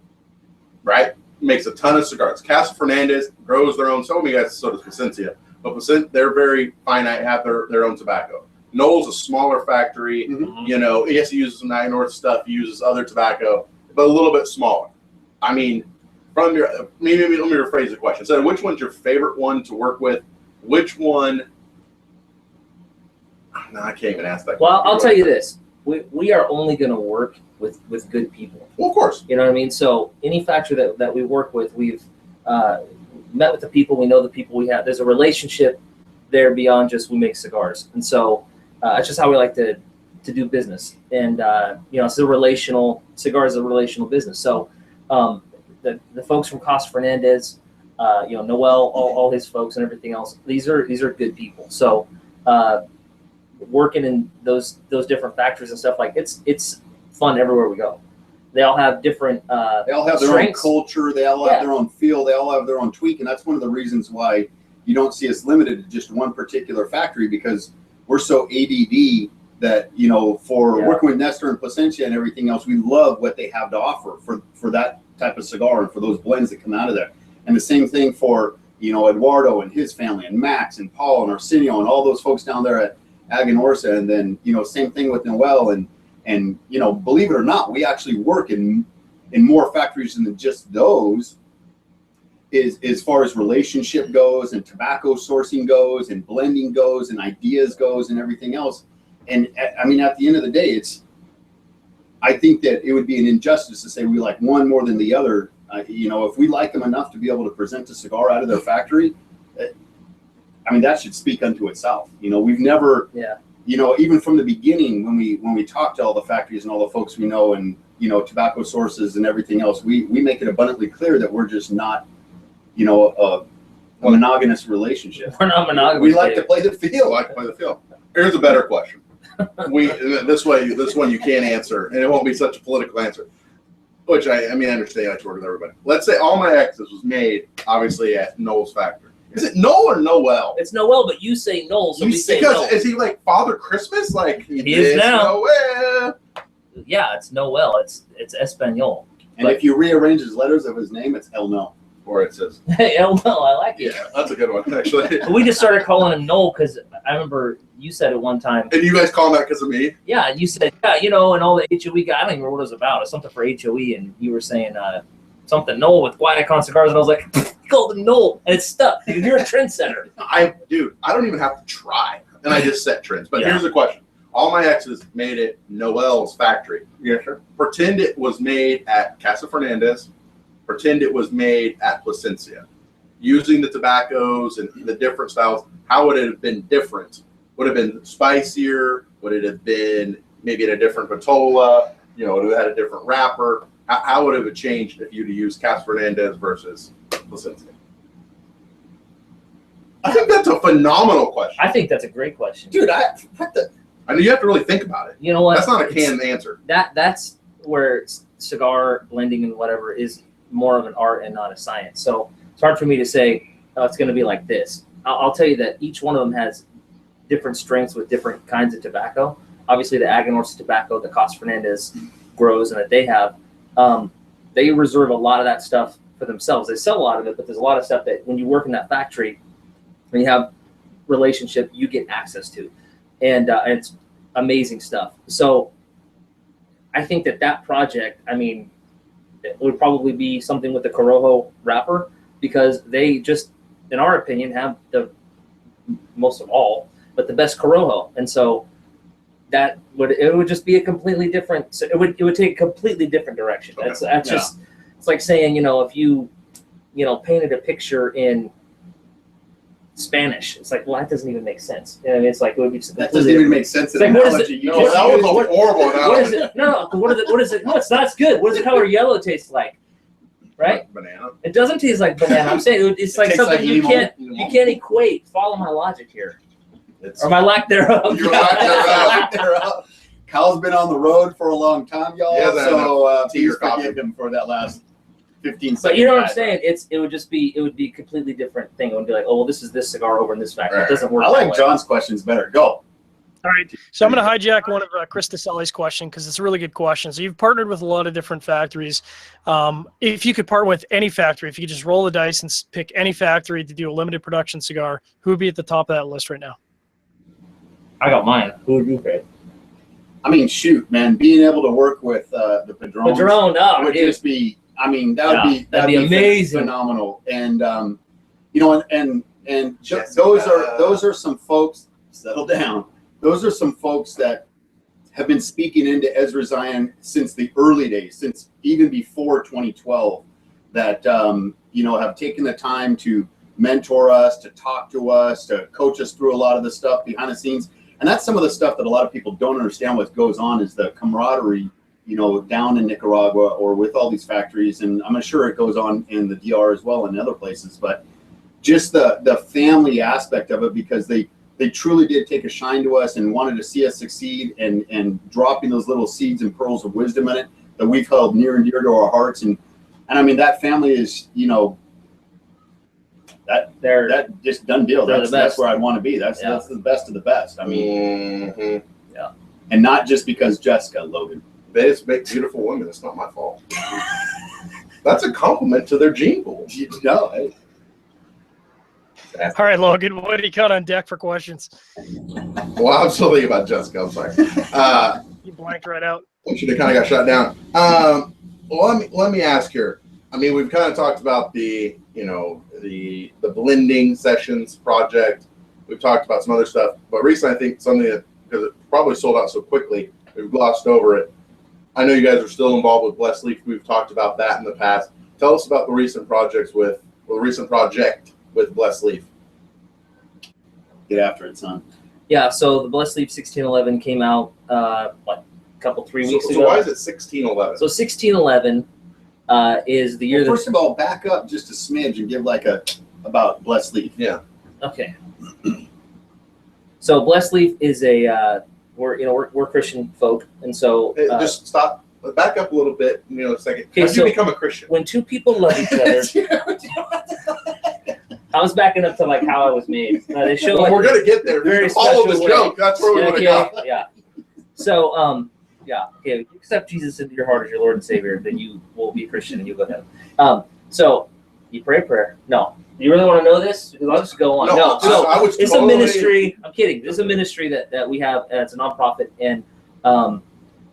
right? Makes a ton of cigars. Casa Fernandez grows their own. So many guys, so does Plasencia, but they're very finite. Have their own tobacco. Knoll's a smaller factory. Mhm. You know, yes, he uses some Night North stuff. He uses other tobacco, but a little bit smaller. I mean, from your maybe let me rephrase the question. So, which one's your favorite one to work with? Which one? No, I can't even ask that. Well, question. I'll tell you this: we are only going to work with good people. Well, of course. You know what I mean? So any factory that we work with, we've met with the people. We know the people we have. There's a relationship there beyond just we make cigars, and so it's just how we like to do business. And you know, it's a relational. Cigar is a relational business. So the folks from Casa Fernandez, you know, Noel, all his folks, and everything else. These are good people. So working in those different factories and stuff, like it's fun everywhere we go. They all have different they all have their strengths. own culture. They all have their own feel. They all have their own tweak, and that's one of the reasons why you don't see us limited to just one particular factory, because we're so ADD that, you know, for working with Nestor and Plasencia and everything else, we love what they have to offer for that type of cigar and for those blends that come out of there. And the same thing for, you know, Eduardo and his family, and Max and Paul and Arsenio and all those folks down there at Aganorsa. And then, you know, same thing with Noel. And you know, believe it or not, we actually work in more factories than just those, as far as relationship goes and tobacco sourcing goes and blending goes and ideas goes and everything else. And I mean, at the end of the day, I think that it would be an injustice to say we like one more than the other. You know, if we like them enough to be able to present a cigar out of their factory, I mean, that should speak unto itself. You know, we've never, you know, even from the beginning, when we talk to all the factories and all the folks we know, and, you know, tobacco sources and everything else, we make it abundantly clear that we're just not, you know, a monogamous relationship. We're not monogamous. We like to play the field. Like to play the field. Here's a better question. This one you can't answer, and it won't be such a political answer. Which I understand. I work with everybody. Let's say All My Exes was made obviously at Knoll's factory. Is it Knoll or Noel? It's Noel, but you say Knoll, so we say because Knoll. is he like Father Christmas? Like He is now. Noel. Yeah, it's Noel. It's Espanol. And if you rearrange his letters of his name, it's El No. Or it says. Hey, El No, I like it. Yeah, that's a good one actually. We just started calling him Noel because I remember you said it one time. And you guys call him that because of me? Yeah, and you said, yeah, you know, and all the HOE guy, I don't even remember what it was about. It was something for HOE, and you were saying something Noel with Guayacon cigars, and I was like, you called him Noel, and it's stuck. Dude, you're a trendsetter. I don't even have to try, and I just set trends. But here's the question: All My Exes made it Noel's factory. Yeah, sure. Pretend it was made at Casa Fernandez. Pretend it was made at Plasencia. Using the tobaccos and the different styles, how would it have been different? Would it have been spicier? Would it have been maybe in a different vitola? You know, would it have had a different wrapper? How would it have changed if you'd used Casa Fernandez versus Plasencia? I think that's a phenomenal question. I think that's a great question, Dude, I know you have to really think about it. You know what? That's not a canned answer. That's where cigar blending and whatever is more of an art and not a science. So it's hard for me to say, oh, it's going to be like this. I'll tell you that each one of them has different strengths with different kinds of tobacco. Obviously, the Aganorsa tobacco, the Casa Fernandez grows, and that they have, they reserve a lot of that stuff for themselves. They sell a lot of it, but there's a lot of stuff that when you work in that factory, when you have relationship, you get access to, and it's amazing stuff. So I think that project, I mean, it would probably be something with the Corojo wrapper, because they just, in our opinion, have the most of all, but the best Corojo. And so it would just be a completely different, so it would take a completely different direction. Okay. That's just, it's like saying, if you painted a picture in Spanish, it's like, well, that doesn't even make sense. You know what I mean? It's like, it would be just that doesn't even make sense in like, what is analogy. it? You No, just that was used. a horrible analogy. What is it? No, what is it? No, it's not as good. What does the color yellow taste like? Right? Banana. It doesn't taste like banana. I'm saying it's like tastes something like you limon. can't equate. Follow my logic here, It's, or my lack thereof. Your lack thereof. They're Kyle's been on the road for a long time, y'all. He hasn't had So enough tea please or coffee. forgive him for that last 15 seconds. But you know what I'm saying? It would be a completely different thing. It would be like, oh well, this is this cigar over in this factory. Right. It doesn't work. I that like way. John's questions better. Go. All right, so I'm going to hijack one of Chris DeSalli's question because it's a really good question. So you've partnered with a lot of different factories. If you could partner with any factory, if you could just roll the dice and pick any factory to do a limited production cigar, who would be at the top of that list right now? I got mine. Who would you pick? I mean, shoot, man, being able to work with the Padrones Padron, no, would dude. just be. I mean, that'd Yeah, be amazing. phenomenal. And and Jessica. those are some folks. Settle down. Those are some folks that have been speaking into Ezra Zion since the early days, since even before 2012. That have taken the time to mentor us, to talk to us, to coach us through a lot of the stuff behind the scenes. And that's some of the stuff that a lot of people don't understand what goes on, is the camaraderie, down in Nicaragua or with all these factories. And I'm sure it goes on in the DR as well and other places, but just the family aspect of it, because they truly did take a shine to us and wanted to see us succeed, and dropping those little seeds and pearls of wisdom in it that we've held near and dear to our hearts. And I mean, that family is, that just done deal. That's where I want to be. That's the best of the best. I mean, Yeah. And not just because Jessica, Logan. They just make beautiful women. It's not my fault. That's a compliment to their gene pool. No, hey. All right, Logan, what do you got on deck for questions? Well, I'm still thinking about Jessica. I'm sorry. You blanked right out. We should have kind of got shut down. Well, let me ask here. I mean, we've kind of talked about the blending sessions project. We've talked about some other stuff, but recently I think something that, because it probably sold out so quickly, we've glossed over it. I know you guys are still involved with Blessed Leaf. We've talked about that in the past. Tell us about the recent project with Blessed Leaf. Get after it, son. Yeah, so the Blessed Leaf 1611 came out three weeks ago. So why is it 1611? So 1611 is the year. First of all, back up just a smidge and give about Blessed Leaf. Yeah. Okay. So Blessed Leaf is we're Christian folk, and so Just stop. Back up a little bit. A second. Okay, How did so you become a Christian? when two people love each other, I was backing up to how I was made. They show Well, we're gonna get there. very Follow special this way. joke. That's where we want to go. Yeah. So okay. If you accept Jesus into your heart as your Lord and Savior, then you will be a Christian and you'll go to heaven. So you pray a prayer. No. You really want to know this? Because I'll just go on. No. So I was it's totally, a ministry. I'm kidding. This is a ministry that we have. It's a nonprofit, and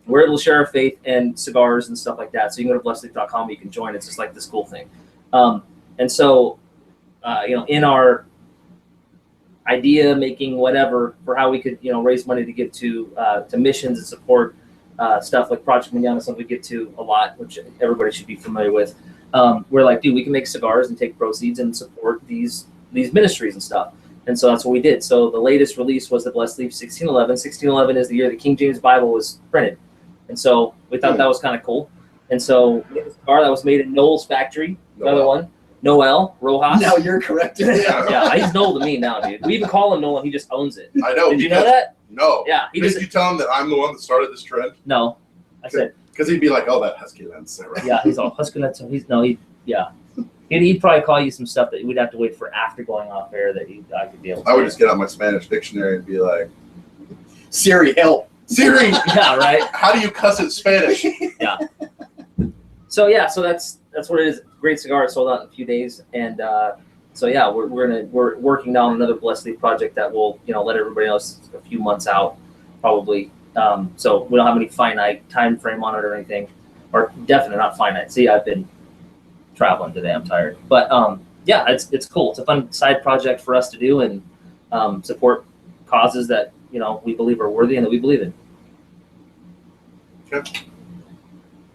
we're able to share our faith and cigars and stuff like that. So you can go to blessedleaf.com. You can join. It's just like this cool thing. And so, in our idea making, whatever, for how we could, raise money to give to missions and support stuff like Project Manana, something we get to a lot, which everybody should be familiar with. We're like, dude, we can make cigars and take proceeds and support these ministries and stuff. And so that's what we did. So the latest release was the Blessed Leaf 1611. 1611 is the year the King James Bible was printed. And so we thought that was kind of cool. And so we had a cigar that was made in Noel's factory, another one. Noel Rojas. Now you're corrected. Yeah, he's Noel to me now, dude. We even call him Noel. He just owns it. I know. Did you know that? No. Yeah. He Did just you tell him that I'm the one that started this trend? no. I said Because he'd be like, "Oh, that husky lens." Right? yeah. He's all Huskinut. So He'd probably call you some stuff that we'd have to wait for after going off air that I could be able to. I would just get out my Spanish dictionary and be like, Siri, help. "Siri, Yeah, right. how do you cuss in Spanish?" Yeah. So that's what it is. Great cigar. It sold out in a few days, and we're working down another Blessed Leaf project that will let everybody else a few months out probably. So we don't have any finite time frame on it or anything, or definitely not finite. See, I've been traveling today. I'm tired, but it's cool. It's a fun side project for us to do and support causes that we believe are worthy and that we believe in. Okay.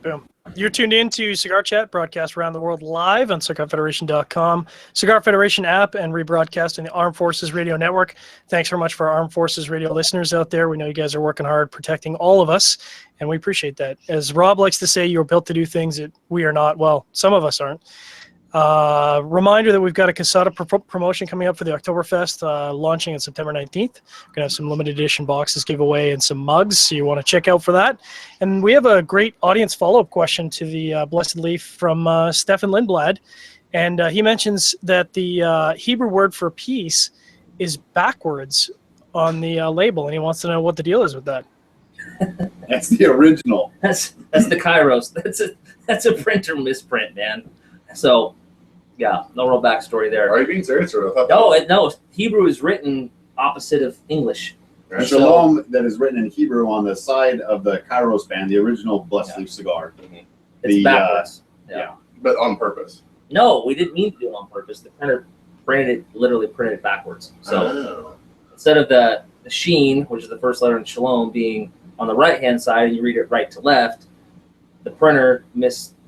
Boom. You're tuned in to Cigar Chat, broadcast around the world live on CigarFederation.com, Cigar Federation app, and rebroadcast on the Armed Forces Radio Network. Thanks very much for our Armed Forces Radio listeners out there. We know you guys are working hard protecting all of us, and we appreciate that. As Rob likes to say, you're built to do things that we are not. Well, some of us aren't. Reminder that we've got a Casada promotion coming up for the Oktoberfest, launching on September 19th. We're going to have some limited edition boxes giveaway and some mugs, so you want to check out for that. And we have a great audience follow-up question to the Blessed Leaf from Stefan Lindblad. And he mentions that the Hebrew word for peace is backwards on the label, and he wants to know what the deal is with that. That's the original. That's the Kairos. That's a printer misprint, man. So, yeah, no real backstory there. Are you being serious? Or No, Hebrew is written opposite of English. The Shalom that is written in Hebrew on the side of the Kairos band, the original Blessed Leaf cigar. It's backwards. Yeah. But on purpose. No, we didn't mean to do it on purpose. The printer literally printed it backwards. So instead of the sheen, which is the first letter in Shalom, being on the right-hand side, and you read it right to left, the printer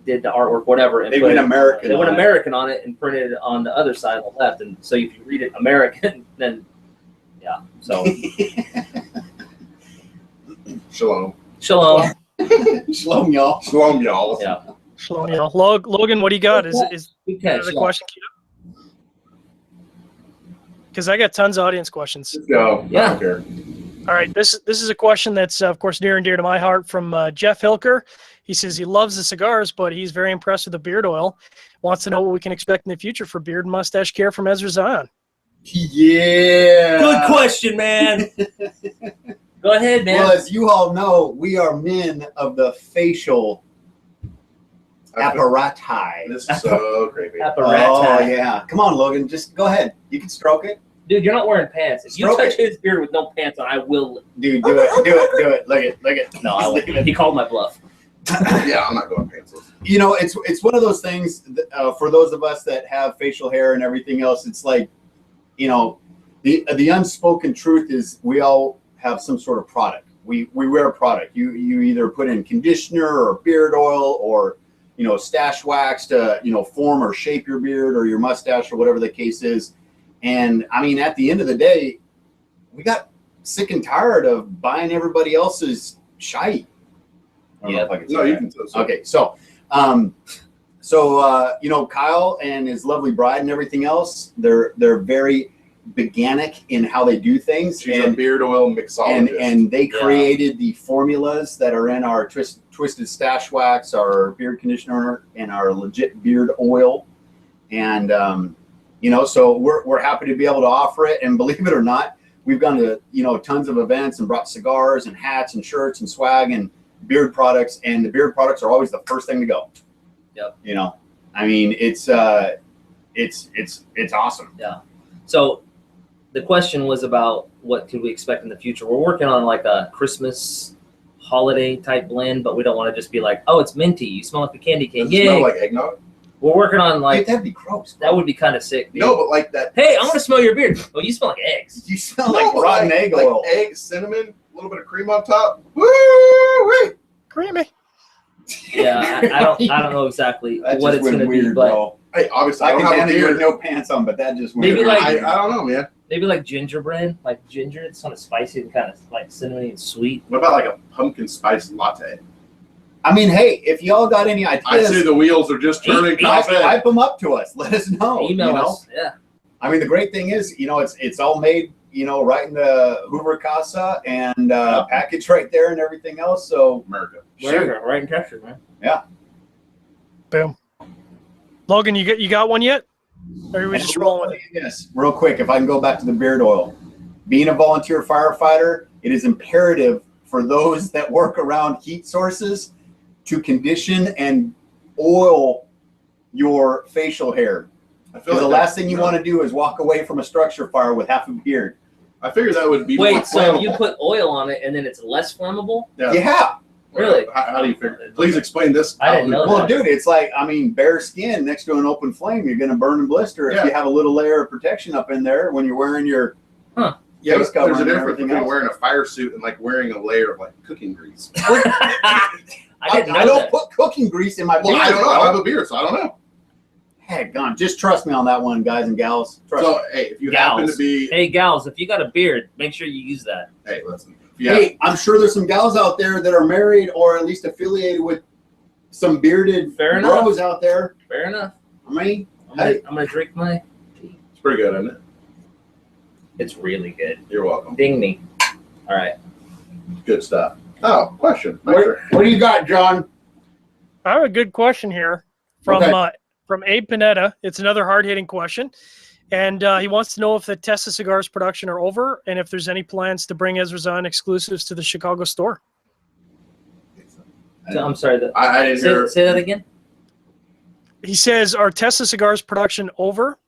did the artwork, whatever. And they went American. They went American on it and printed it on the other side on the left. And so if you read it American, then yeah. So Shalom. Shalom. Shalom, y'all. Shalom, y'all. Yeah. Shalom, y'all. Logan, what do you got? Is the question queued up? Because I got tons of audience questions. Let's go. Yeah. I don't care. All right, this is a question that's, of course, near and dear to my heart from Jeff Hilker. He says he loves the cigars, but he's very impressed with the beard oil. Wants to know what we can expect in the future for beard and mustache care from Ezra Zion. Yeah. Good question, man. Go ahead, man. Well, as you all know, we are men of the facial apparati. This is so creepy. Oh, yeah. Come on, Logan. Just go ahead. You can stroke it. Dude, you're not wearing pants. If you Stroke touch it. his beard with no pants on, I will. Dude, do it. Look it. No, I won't. He called my bluff. Yeah, I'm not going pantsless. It's one of those things that, for those of us that have facial hair and everything else. It's like, the unspoken truth is we all have some sort of product. We wear a product. You either put in conditioner or beard oil or stash wax to form or shape your beard or your mustache or whatever the case is. And I mean, at the end of the day, we got sick and tired of buying everybody else's shite. Yeah. You can say so. Okay, so Kyle and his lovely bride and everything else, they're very veganic in how they do things. She's a beard oil mixologist. And they created the formulas that are in our twisted stash wax, our beard conditioner, and our legit beard oil. And so we're happy to be able to offer it. And believe it or not, we've gone to tons of events and brought cigars and hats and shirts and swag and beard products, and the beard products are always the first thing to go. Yep. I mean, it's awesome. Yeah. So the question was about what could we expect in the future. We're working on like a Christmas holiday type blend, but we don't want to just be like, oh, it's minty. You smell like a candy cane. Does it smell like eggnog? We're working on like that'd be gross. That would be kind of sick. Dude. No, but like that. Hey, I'm gonna smell your beard. Oh, you smell like eggs. You smell like rotten egg oil. Like egg, cinnamon, a little bit of cream on top. Woo! Creamy. Yeah, I don't know exactly what it's gonna weird, be, but bro. Hey, obviously, I I don't can have a handle you with beard. no pants on, but that just Maybe weird. like- I don't know, man. maybe like gingerbread, like ginger. It's kind of spicy and kind of like cinnamony and sweet. What about like a pumpkin spice latte? I mean, hey, if y'all got any ideas, I say the wheels are just turning. hype them up to us. Let us know. Email us. Yeah. I mean, the great thing is, it's all made, right in the Hoover Casa and packaged right there and everything else. So America. Sure. Right in Texas, man. Yeah. Boom. Logan, you got one yet? Or are we just rolling with it? Yes, real quick, if I can go back to the beard oil. Being a volunteer firefighter, it is imperative for those that work around heat sources to condition and oil your facial hair. I feel Because the like last thing you want to do is walk away from a structure fire with half a beard. I figured that would be more Wait, so flammable. you put oil on it and then it's less flammable? Yeah. Really? How do you figure? Please explain this. I didn't know Well, that. dude, it's like, bare skin next to an open flame, you're going to burn and blister if Yeah. you have a little layer of protection up in there when you're wearing your Yeah, face but cover there's a and difference everything between else. wearing a fire suit and like wearing a layer of like cooking grease. I didn't know I don't that. put cooking grease in my beard. Well, I don't know. I bro. have a beard, so I don't know. Heck, gone. Just trust me on that one, guys and gals. Trust me. So hey, if you happen to Gals. be, Hey, gals, if you got a beard, make sure you use that. hey, listen. If you have, Hey, I'm sure there's some gals out there that are married or at least affiliated with some bearded Fair enough. bros out there. Fair enough. I mean, I'm gonna drink my tea. it's pretty good, isn't it? It's really good. You're welcome. Ding me. All right. Good stuff. Oh, question. what do you got, John? I have a good question here from Abe Panetta. It's another hard-hitting question. And he wants to know if the Tessa Cigars production are over and if there's any plans to bring Ezra Zion exclusives to the Chicago store. So, I'm sorry. I didn't hear. Say that again. He says, are Tessa Cigars production over?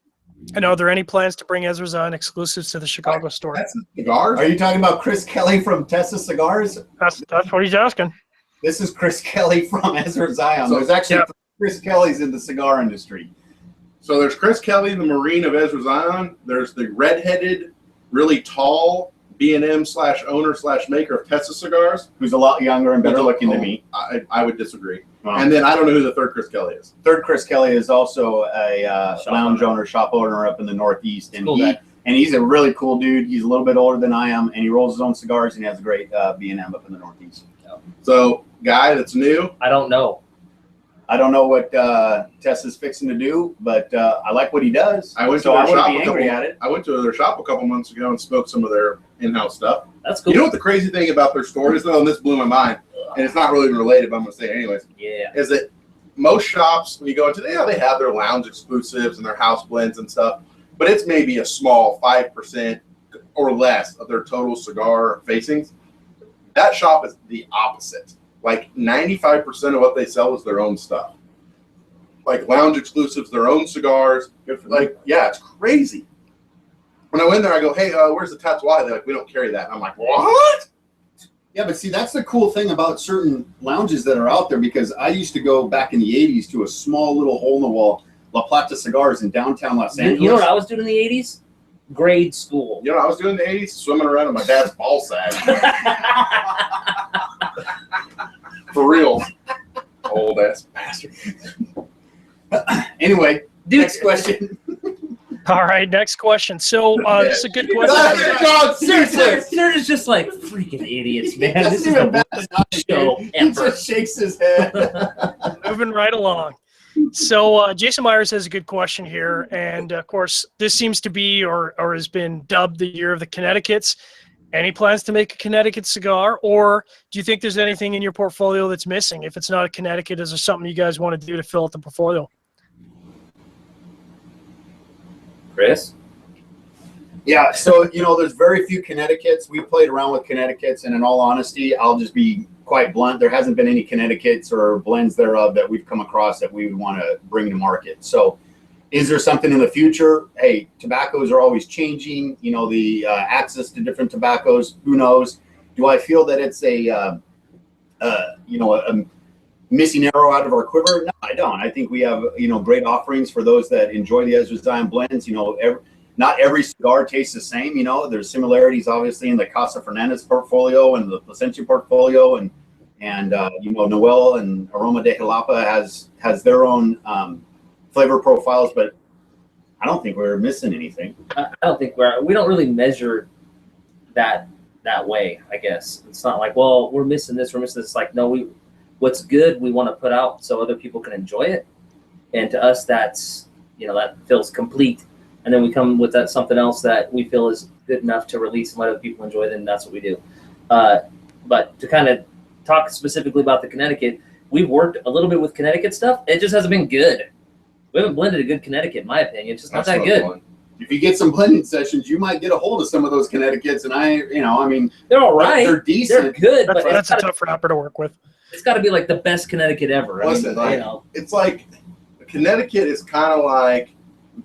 And are there any plans to bring Ezra Zion exclusives to the Chicago store? That's cigars. Are you talking about Chris Kelly from Tessa Cigars? That's what he's asking. This is Chris Kelly from Ezra Zion. So- There's actually Yeah. Chris Kellys in the cigar industry. So there's Chris Kelly, the Marine of Ezra Zion. There's the redheaded, really tall B&M/owner/maker of Tessa Cigars. Who's a lot younger and better looking than me. I would disagree. Wow. And then I don't know who the third Chris Kelly is. Third Chris Kelly is also a Shop lounge owner. shop owner up in the Northeast, and Cool guy. he's a really cool dude. He's a little bit older than I am, and he rolls his own cigars, and he has a great B&M up in the Northeast. So guy that's new. I don't know. I don't know what Tessa's fixing to do, but I like what he does. I went to so their I wouldn't shop be a angry couple. at it. I went to their shop a couple months ago and smoked some of their in-house stuff. That's cool. You know what the crazy thing about their store is, though, and this blew my mind, and it's not really related, but I'm going to say it anyways, Yeah. is that most shops, when you go into, they have their lounge exclusives and their house blends and stuff, but it's maybe a small 5% or less of their total cigar facings. That shop is the opposite. Like 95% of what they sell is their own stuff. Like lounge exclusives, their own cigars. Like, yeah, it's crazy. When I went there, I go, hey, where's the Tatois? They're like, we don't carry that. And I'm like, what? Yeah, but see, that's the cool thing about certain lounges that are out there, because I used to go back in the 80s to a small little hole in the wall, La Plata Cigars in downtown Los Angeles. You know what I was doing in the 80s? Grade school. You know, I was doing the 80s, swimming around in my dad's ball sack. For real. Old ass bastard. Anyway, Dude, next question. All right, next question. So this is a good question. God, They're just like freaking idiots, man. He This is doesn't even the bat worst show He ever. just shakes his head. Moving right along. So Jason Myers has a good question here, and of course, this seems to be or has been dubbed the year of the Connecticut's. Any plans to make a Connecticut cigar, or do you think there's anything in your portfolio that's missing? If it's not a Connecticut, is there something you guys want to do to fill out the portfolio? Chris? Yeah, so, there's very few Connecticut's. We played around with Connecticut's, and in all honesty, I'll just be quite blunt. There hasn't been any Connecticut's or blends thereof that we've come across that we would want to bring to market. So is there something in the future? Hey, tobaccos are always changing. The access to different tobaccos, who knows? Do I feel that it's a missing arrow out of our quiver? No, I don't. I think we have, great offerings for those that enjoy the Ezra Zion blends. Not every cigar tastes the same. There's similarities, obviously, in the Casa Fernandez portfolio and the Plasencia portfolio, and Noel and Aroma de Jalapa has their own flavor profiles, but I don't think we're missing anything. I don't think we don't really measure that way, I guess. It's not like, well, we're missing this, we're missing this. It's like, no, what's good we want to put out so other people can enjoy it. And to us, that's, that feels complete. And then we come with that something else that we feel is good enough to release and let other people enjoy, then that's what we do. But to kind of talk specifically about the Connecticut, we've worked a little bit with Connecticut stuff. It just hasn't been good. We haven't blended a good Connecticut, in my opinion. It's just not that good. Fun. If you get some blending sessions, you might get a hold of some of those Connecticut's, and they're all right. They're decent. They're good, but That's a tough wrapper to work with. It's got to be like the best Connecticut ever. Listen, it's like Connecticut is kind of like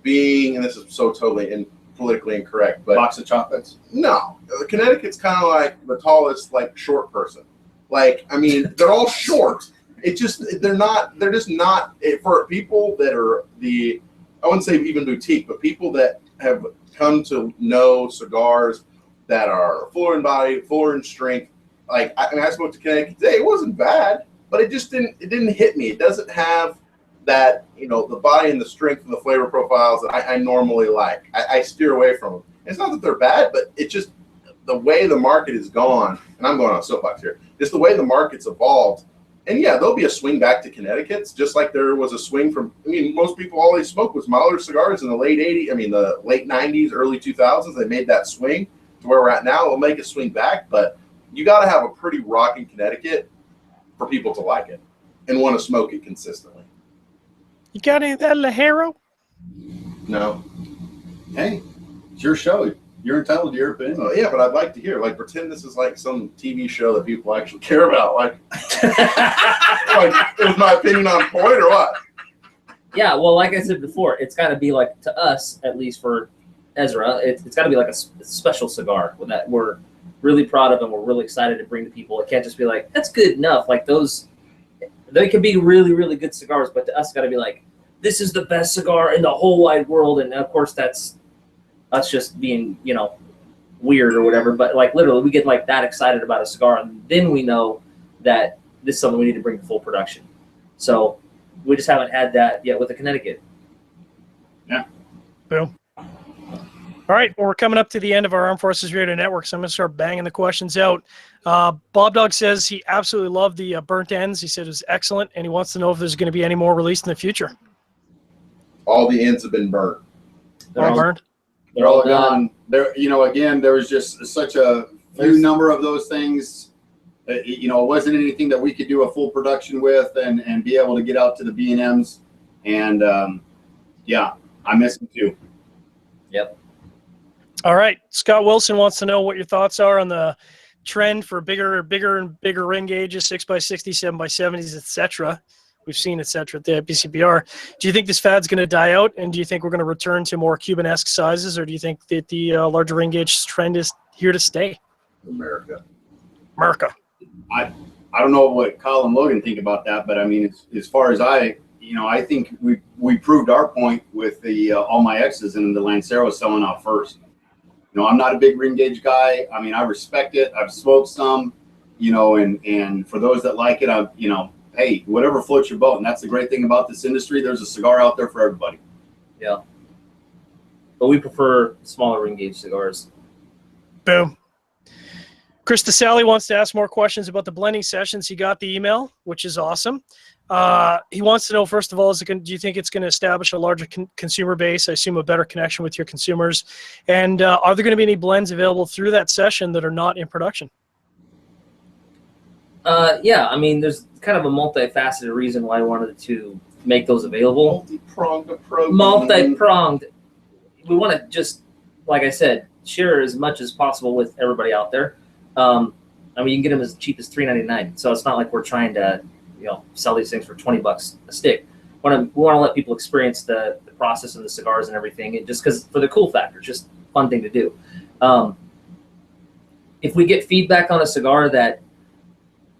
being, and this is so totally politically incorrect, but Box of chocolates. no, Connecticut's kind of like the tallest, like short person. Like, I mean, they're all short. It just, they're just not, for people that are I wouldn't say even boutique, but people that have come to know cigars that are fuller in body, fuller in strength. Like, I spoke to Connecticut today. It wasn't bad, but it didn't hit me. It doesn't have that, the body and the strength and the flavor profiles that I normally like. I steer away from them. It's not that they're bad, but it's just the way the market is gone, and I'm going on a soapbox here, just the way the market's evolved. And yeah, there'll be a swing back to Connecticut's, just like there was a swing from, most people, all they smoked was milder cigars in the late 90s, early 2000s. They made that swing to where we're at now. It'll make a swing back, but you got to have a pretty rocking Connecticut for people to like it and want to smoke it consistently. You got any of that Lajero? No. Hey, it's your show. You're entitled to your opinion. Oh, yeah, but I'd like to hear. Like, pretend this is like some TV show that people actually care about. Like, is my opinion on point or what? Yeah, well, like I said before, it's got to be like, to us, at least for Ezra, it's got to be like a special cigar that we're really proud of and we're really excited to bring to people. It can't just be like, that's good enough. Like they can be really, really good cigars, but to us, it's got to be like, this is the best cigar in the whole wide world. And of course, that's us just being, weird or whatever. But like literally, we get like that excited about a cigar, and then we know that this is something we need to bring to full production. So we just haven't had that yet with the Connecticut. Yeah. Boom. All right, well, we're coming up to the end of our Armed Forces Radio Network, so I'm going to start banging the questions out. Bob Dog says he absolutely loved the burnt ends. He said it was excellent, and he wants to know if there's going to be any more released in the future. All the ends have been burnt. All burned? They're all gone. There, again, there was just such a few number of those things. It wasn't anything that we could do a full production with and be able to get out to the B&Ms. And yeah, I miss them too. Yep. All right. Scott Wilson wants to know what your thoughts are on the trend for bigger and bigger ring gauges, 6x60, 7x70s, etc. We've seen etc. at the BCBR. Do you think this fad's going to die out, and do you think we're going to return to more Cuban-esque sizes, or do you think that the larger ring gauge trend is here to stay? America. I don't know what Kyle and Logan think about that, but I mean, as far as I think we proved our point with the all my X's and the Lancero selling out first. I'm not a big ring gauge guy. I mean, I respect it. I've smoked some, and for those that like it, hey, whatever floats your boat. And that's the great thing about this industry. There's a cigar out there for everybody. Yeah. But we prefer smaller ring gauge cigars. Boom. Chris DeSally wants to ask more questions about the blending sessions. He got the email, which is awesome. He wants to know, first of all, do you think it's going to establish a larger consumer base? I assume a better connection with your consumers. And are there going to be any blends available through that session that are not in production? Yeah, I mean, there's kind of a multifaceted reason why I wanted to make those available. Multi-pronged approach. Multi-pronged. We want to just, like I said, share as much as possible with everybody out there. I mean, you can get them as cheap as $3.99. So it's not like we're trying to, sell these things for $20 a stick. We want to let people experience the process and the cigars and everything, and just because for the cool factor, just fun thing to do. If we get feedback on a cigar that,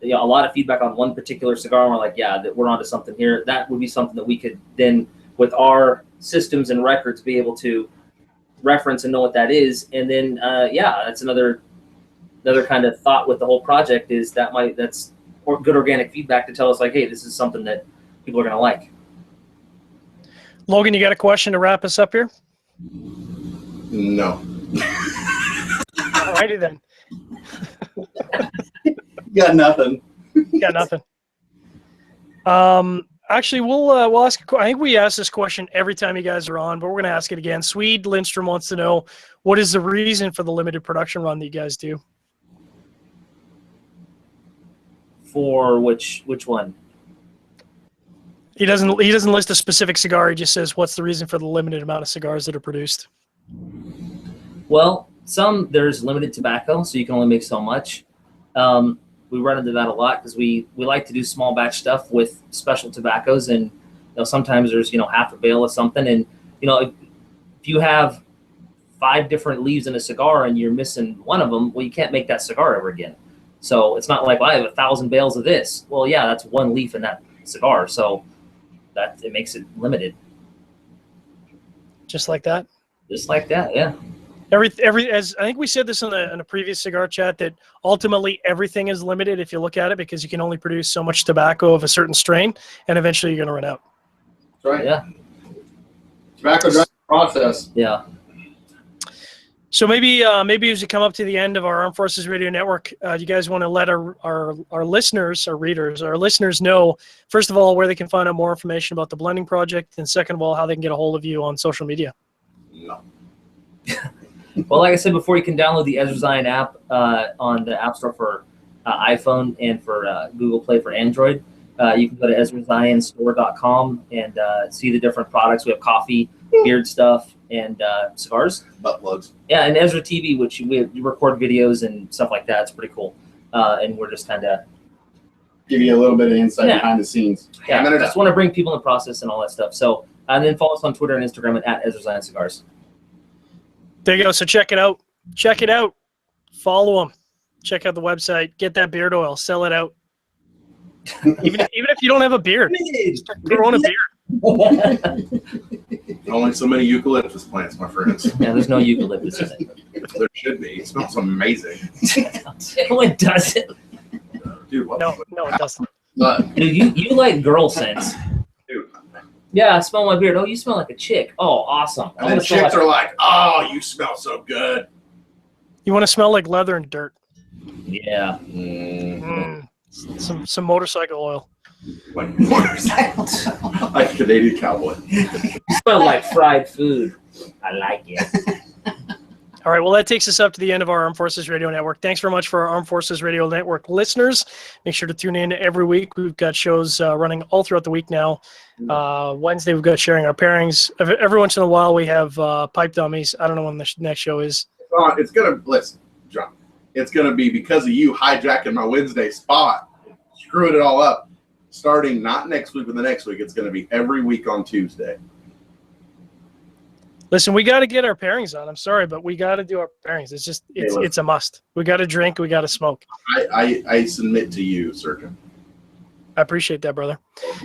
a lot of feedback on one particular cigar, and we're like, yeah, that we're onto something here, that would be something that we could then, with our systems and records, be able to reference and know what that is. And then, that's another kind of thought with the whole project is that's good organic feedback to tell us like, hey, this is something that people are going to like. Logan, you got a question to wrap us up here? No. All righty then. Got nothing. Got nothing. Actually, we'll ask. I think we ask this question every time you guys are on, but we're going to ask it again. Swede Lindstrom wants to know, what is the reason for the limited production run that you guys do? For which one? He doesn't list a specific cigar. He just says, what's the reason for the limited amount of cigars that are produced? Well, there's limited tobacco, so you can only make so much. We run into that a lot because we like to do small batch stuff with special tobaccos, and sometimes there's half a bale of something, and if you have 5 different leaves in a cigar and you're missing one of them, well, you can't make that cigar ever again. So it's not like, well, I have 1,000 bales of this. Well, yeah, that's one leaf in that cigar, so it makes it limited. Just like that. Just like that, yeah. As I think we said this in a previous cigar chat, that ultimately everything is limited if you look at it, because you can only produce so much tobacco of a certain strain, and eventually you're going to run out. That's right. Yeah. Tobacco drives the process. Yeah. So maybe as we come up to the end of our Armed Forces Radio Network, you guys want to let our listeners, our readers, our listeners know, first of all, where they can find out more information about the blending project, and second of all, how they can get a hold of you on social media. No. Well, like I said before, you can download the Ezra Zion app on the App Store for iPhone and for Google Play for Android. You can go to EzraZionStore.com and see the different products. We have coffee, beard stuff, and cigars. Butt plugs. Yeah, and Ezra TV, which we record videos and stuff like that. It's pretty cool. And we're just kind of give you a little bit of insight behind the scenes. Yeah, I just want to bring people in the process and all that stuff. So, and then follow us on Twitter and Instagram at Ezra Zion Cigars. There you go. So check it out. Check it out. Follow them. Check out the website. Get that beard oil. Sell it out. even if you don't have a beard, start growing a beard. Only so many eucalyptus plants, my friends. Yeah, there's no eucalyptus in it. There should be. It smells amazing. No, it doesn't. Dude, what? No, it doesn't. Dude, you like girl scents. Dude. Yeah, I smell my beard. Oh, you smell like a chick. Oh, awesome. And then chicks are like, oh, you smell so good. You want to smell like leather and dirt. Yeah. Some motorcycle oil. Like motorcycle. Like Canadian cowboy. You smell like fried food. I like it. All right, well, that takes us up to the end of our Armed Forces Radio Network. Thanks very much for our Armed Forces Radio Network listeners. Make sure to tune in every week. We've got shows running all throughout the week now. Wednesday, we've got Sharing Our Pairings. Every once in a while, we have Pipe Dummies. I don't know when the next show is. It's going to, listen, John, it's going to be because of you hijacking my Wednesday spot, screwing it all up. Starting not next week, but the next week, it's going to be every week on Tuesday. Listen, we got to get our pairings on. I'm sorry, but we got to do our pairings. It's just, it's a must. We got to drink. We got to smoke. I submit to you, Surgeon. I appreciate that, brother.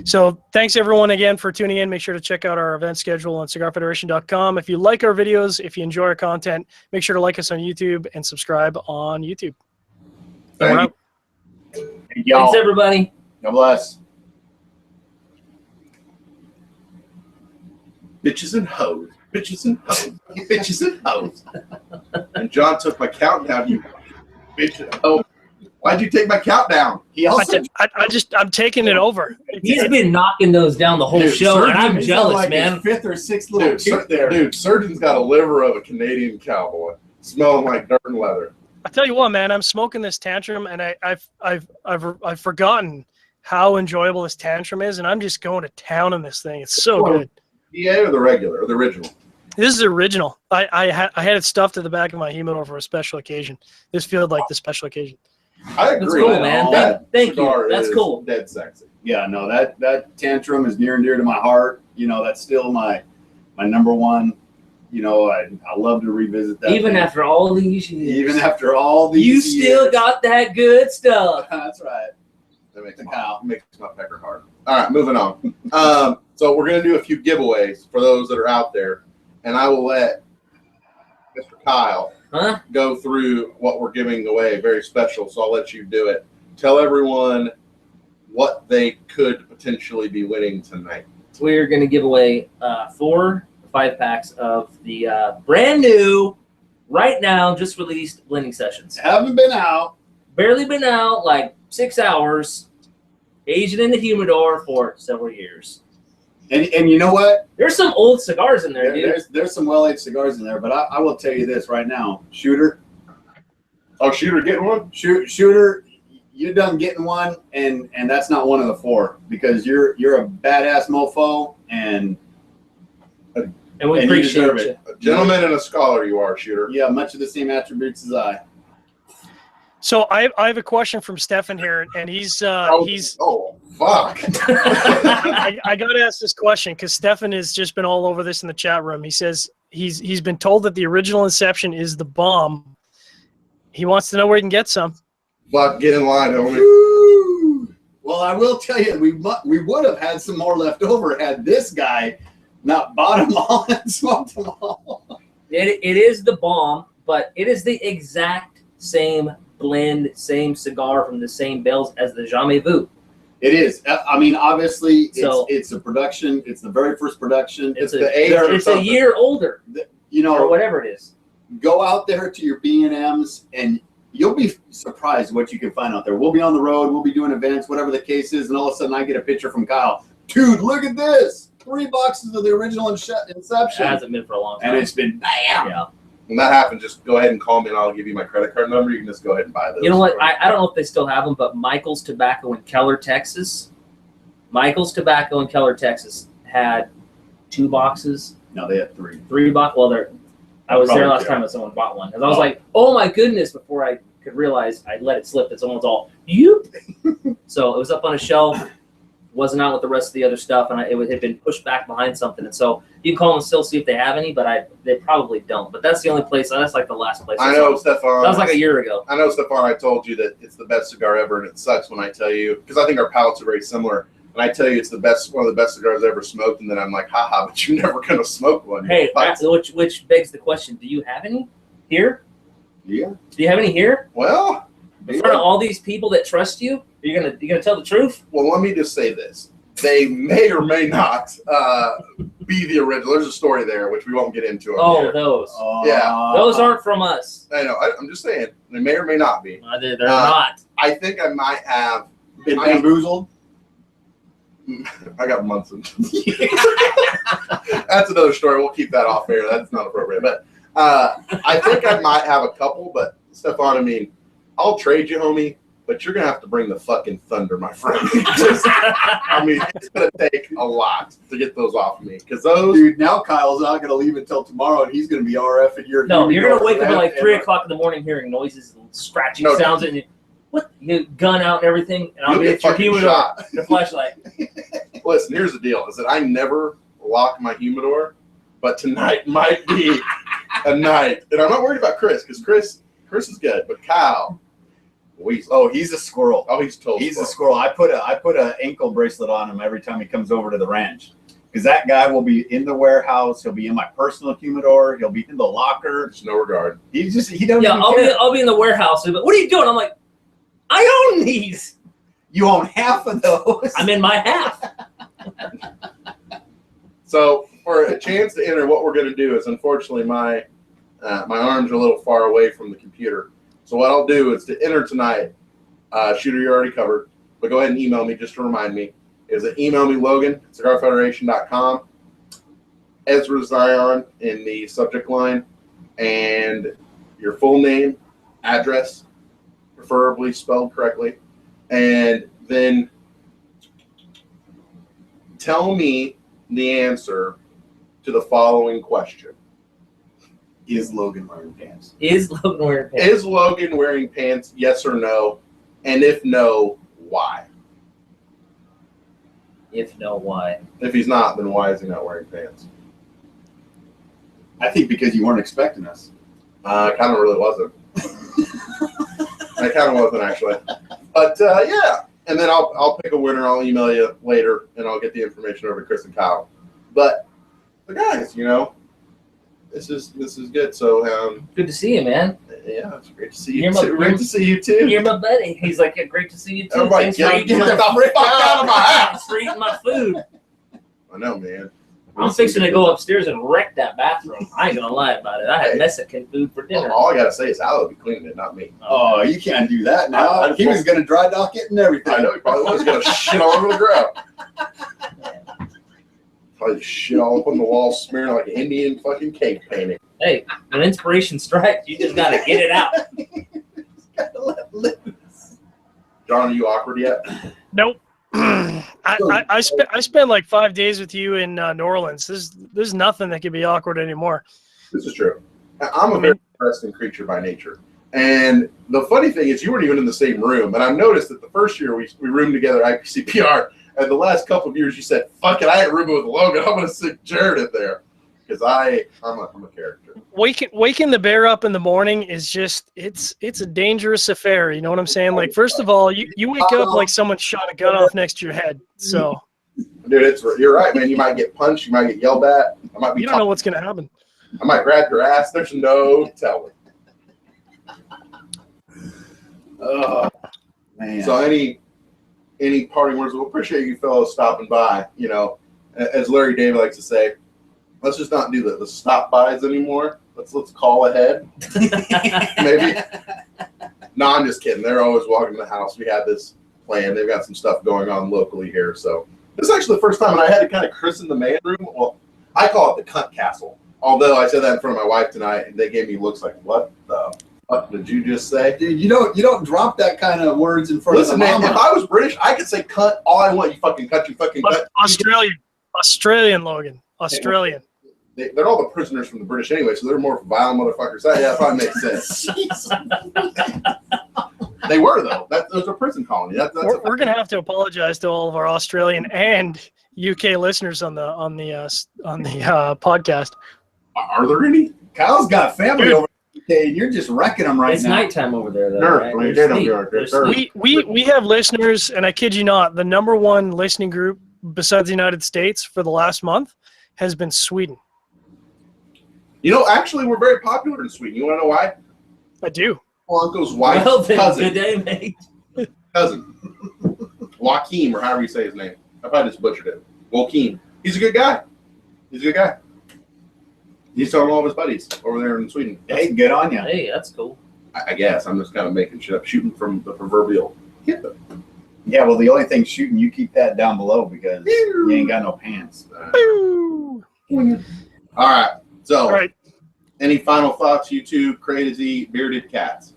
So thanks, everyone, again, for tuning in. Make sure to check out our event schedule on CigarFederation.com. If you like our videos, if you enjoy our content, make sure to like us on YouTube and subscribe on YouTube. Thank you. Thanks, everybody. God bless. Bitches and hoes. Bitches and hoes. Bitches and hoes. And John took my countdown. You bitch and hoe. Why'd you take my countdown? He also, I'm taking it over. He's been knocking those down the whole show, and I'm jealous, like man. 5th or 6th little kick there. Dude, Surgeon's got a liver of a Canadian cowboy, smelling like dirt and leather. I tell you what, man, I'm smoking this tantrum, and I've forgotten how enjoyable this tantrum is, and I'm just going to town on this thing. It's so good. Yeah, or the regular, or the original? This is original. I had it stuffed to the back of my humidor for a special occasion. This feels like the special occasion. I agree. That's cool, man. Thank you. That's cool. Dead sexy. Yeah, no, that tantrum is near and dear to my heart. You know, that's still my number one. You know, I love to revisit that. Even after all these years. Even after all these you years. still got that good stuff. That's right. That makes my pecker hard. All right, moving on. So we're going to do a few giveaways for those that are out there, and I will let Mr. Kyle go through what we're giving away. Very special, so I'll let you do it. Tell everyone what they could potentially be winning tonight. We're going to give away 4 5-packs of the brand new, right now, just released blending sessions. Haven't been out. Barely been out, like 6 hours. Aging in the humidor for several years. And you know what? There's some old cigars in there, dude. There's some well-aged cigars in there, but I will tell you this right now. Shooter. Oh, Shooter getting one? Shooter, you're done getting one, and that's not one of the 4 because you're a badass mofo, and we and you appreciate deserve you. it. A gentleman and a scholar you are, Shooter. Yeah, much of the same attributes as I. So I have a question from Stefan here, and he's Oh, fuck. I got to ask this question because Stefan has just been all over this in the chat room. He says he's been told that the original Inception is the bomb. He wants to know where he can get some. Fuck, get in line, homie. Woo! Well, I will tell you, we would have had some more left over had this guy not bought them all and smoked them all. It is the bomb, but it is the exact same blend, same cigar from the same bales as the Jamais Vu. It is. I mean, obviously, So- it's a production. It's the very first production. It's the age or it's a something. year older, You or know, whatever it is. go out there to your B&Ms and you'll be surprised what you can find out there. We'll be on the road. We'll be doing events, whatever the case is. And all of a sudden I get a picture from Kyle. Dude, look at this. 3 boxes of the original It Inception. hasn't been for a long time. And it's been bam. Yeah. When that happens, just go ahead and call me and I'll give you my credit card number. You can just go ahead and buy those. You know what? I don't know if they still have them, but Michael's Tobacco in Keller, Texas. Michael's Tobacco in Keller, Texas had 2 boxes, No, they had 3. 3 boxes. Well, I was there Probably, last yeah. time when someone bought one. Because I was like, oh my goodness, before I could realize I let it slip that someone's all, you. So it was up on a shelf, wasn't out with the rest of the other stuff, and it had been pushed back behind something. And so you can call them and still see if they have any, but they probably don't. But that's the only place, that's like the last place. I know, saw. Stefan. That was like a year ago. I know, Stefan, I told you that it's the best cigar ever, and it sucks when I tell you, because I think our palates are very similar. And I tell you it's the best, one of the best cigars I ever smoked, and then I'm like, haha, but you're never going to smoke one. Hey, But- which begs the question, do you have any here? Yeah. Do you have any here? well, In front of all these people that trust you? You're gonna tell the truth? well, let me just say this. They may or may not be the original. There's a story there, which we won't get into. Oh, Here. those. Yeah. Those aren't from us. I know. I'm just saying. They may or may not be. They're not. I think I might have. Been bamboozled. I got Munson. That's another story. We'll keep that off air. That's not appropriate. But I think I might have a couple. But Stefan, I mean, I'll trade you, homie. But you're gonna have to bring the fucking thunder, my friend. I mean, it's gonna take a lot to get those off of me because those. Dude, now Kyle's not going to leave until tomorrow, and he's going to be RF at your. No, you're gonna wake up at like and- 3 o'clock in the morning hearing noises and scratching No, sounds and what you gun out and everything, and I'll You'll be get at your fucking humidor, shot. the flashlight. Listen, here's the deal: is that I never lock my humidor, but tonight might be a night, and I'm not worried about Chris because Chris is good, but Kyle. He's a squirrel. Oh, he's told. He's a squirrel. I put a ankle bracelet on him every time he comes over to the ranch, because that guy will be in the warehouse. He'll be in my personal humidor. He'll be in the locker. There's no regard. He don't Yeah, even I'll care. be in the warehouse. But what are you doing? I'm like, I own these. You own half of those. I'm in my half. So for a chance to enter, what we're going to do is, unfortunately, my arms are a little far away from the computer. So what I'll do is to enter tonight. Shooter, you're already covered, but go ahead and email me just to remind me. Is it email me Logan at CigarFederation.com, Ezra Zion in the subject line, and your full name, address, preferably spelled correctly, and then tell me the answer to the following question. Is Logan wearing pants? Is Logan wearing pants? Is Logan wearing pants, yes or no? And if no, why? If no, why? If he's not, then why is he not wearing pants? I think because you weren't expecting us. I kind of really wasn't. I kind of wasn't, actually. But, yeah. And then I'll pick a winner. I'll email you later, and I'll get the information over to Chris and Kyle. But, the guys, this is good. So, Good to see you, man. yeah, it's great to see you. You're my- too. Great to see you, too. You're my buddy. He's like, yeah, great to see you too. Everybody Thanks get for the eating fuck my out of my house. Thanks for eating my food. I know, man. I'm fixing to go upstairs and wreck that bathroom. I ain't gonna lie about it. I had Mexican food for dinner. All I gotta say is Al will be cleaning it, not me. Oh, you can't do that now. He was going to dry dock it and everything. I know he probably was gonna shit all over the ground. Probably shit all up on the wall, smearing like an Indian fucking cave painting. Hey, when inspiration strikes, you just gotta get it out. Gotta let loose. John, are you awkward yet? Nope. I spent like 5 days with you in New Orleans. There's nothing that can be awkward anymore. This is true. I'm a very interesting creature by nature. And the funny thing is you weren't even in the same room. And I've noticed that the first year we roomed together at IPCPR, and the last couple of years you said, fuck it, I ain't rooming with Logan. I'm going to stick Jared in there. Because I'm a character. Waking the bear up in the morning is just, it's a dangerous affair. You know what I'm saying? Like, first of all, you wake up like someone shot a gun off next to your head. So, dude, you're right, man. You might get punched. You might get yelled at. I might be. You don't know what's going to happen. I might grab your ass. There's no telling. Oh, man. So any parting words? We'll appreciate you fellows stopping by. You know, as Larry David likes to say, let's just not do the stop bys anymore. Let's call ahead. Maybe. No, I'm just kidding. They're always welcome to the house. We had this plan. They've got some stuff going on locally here. So this is actually the first time, and I had to kind of christen the man room. Well, I call it the cunt castle. Although I said that in front of my wife tonight, and they gave me looks like, what the fuck did you just say? Dude, you don't drop that kind of words in front of the man, mama. if I was British, I could say cunt all I want. You fucking cunt, you fucking cunt. Australian, Logan. Australian. They're all the prisoners from the British anyway, so they're more violent motherfuckers. Yeah, that probably makes sense. They were, though. Those are prison colony. We're going to have to apologize to all of our Australian and UK listeners on the podcast. Are there any? Kyle's got family over there, and you're just wrecking them right it's now. It's nighttime over there, though. Nerd, Right? We have listeners, and I kid you not, the #1 listening group besides the United States for the last month has been Sweden. You know, actually, we're very popular in Sweden. You want to know why? I do. Uncle's wife's cousin. Good day, mate. Cousin. Joachim, or however you say his name. I probably just butchered it. Joachim. He's a good guy. He's telling all of his buddies over there in Sweden. Hey, good on you. Hey, that's cool. I guess. I'm just kind of making shit up, shooting from the proverbial hip. Yeah, well, the only thing shooting, you keep that down below because you ain't got no pants. Boo. All right. So, All right. Any final thoughts, you two crazy bearded cats?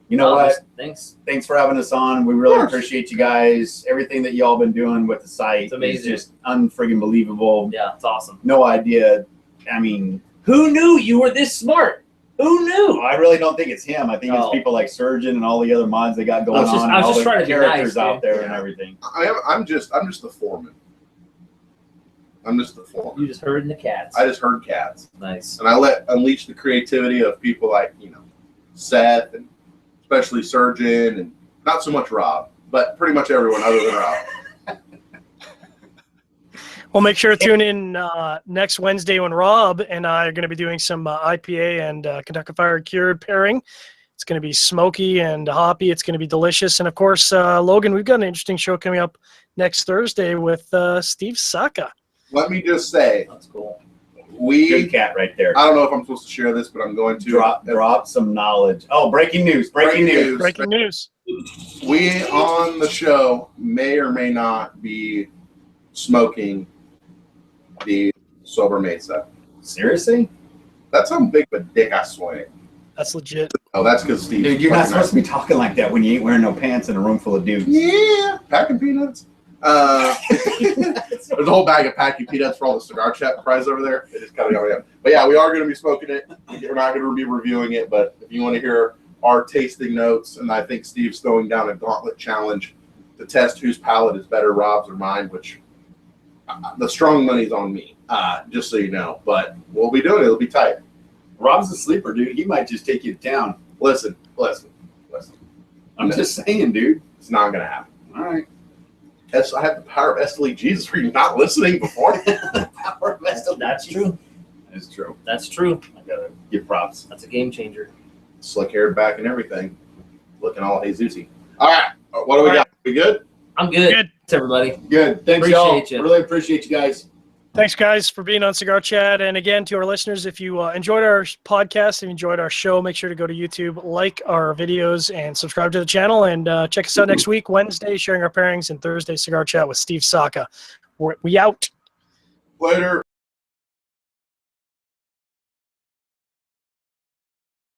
You know what? Thanks for having us on. We really appreciate you guys. Everything that y'all been doing with the site is just unfriggin' believable. Yeah, it's awesome. No idea. I mean, who knew you were this smart? Who knew? I really don't think it's him. I think it's people like Surgeon and all the other mods they got going on. I was just trying to be characters nice, out there and everything. I'm just the foreman. I'm just the foreman. You just herding the cats. I just herd cats. Nice. And I let unleash the creativity of people like, Seth and especially Surgeon and not so much Rob, but pretty much everyone other than Rob. Well, make sure to tune in next Wednesday when Rob and I are going to be doing some IPA and Kentucky Fire Cured pairing. It's going to be smoky and hoppy. It's going to be delicious. And, of course, Logan, we've got an interesting show coming up next Thursday with Steve Saka. Let me just say. That's cool. Good cat right there. I don't know if I'm supposed to share this, but I'm going to. Drop some knowledge. Oh, breaking news. Breaking news. We on the show may or may not be smoking the Sober Mesa. Seriously? That's how big of a dick I swing. That's legit. Oh, that's because Steve. Dude, you're not supposed to be talking like that when you ain't wearing no pants in a room full of dudes. Yeah, packing peanuts. There's a whole bag of packing peanuts for all the CigarChat prize over there. It just kind of got me up. But yeah, we are going to be smoking it. We're not going to be reviewing it, but if you want to hear our tasting notes, and I think Steve's throwing down a gauntlet challenge to test whose palate is better, Rob's or mine, which the strong money's on me, just so you know. But we'll be doing it. It'll be tight. Rob's a sleeper, dude. He might just take you to town. Listen. I'm just saying, dude. It's not going to happen. All right. I have the power of Estely Jesus. Were you not listening before? Power of Estely. That's true. That's true. That's true. I gotta give props. That's a game changer. Slick haired back and everything. Looking all Jesus-y. All right. What do we got? We good? I'm good. Good. Thanks, everybody. Good. Thanks, Appreciate y'all. you. Really appreciate you guys. Thanks, guys, for being on Cigar Chat. And again, to our listeners, if you enjoyed our podcast and enjoyed our show, make sure to go to YouTube, like our videos, and subscribe to the channel. And check us out next week, Wednesday, sharing our pairings, and Thursday, Cigar Chat with Steve Saka. We out. Later.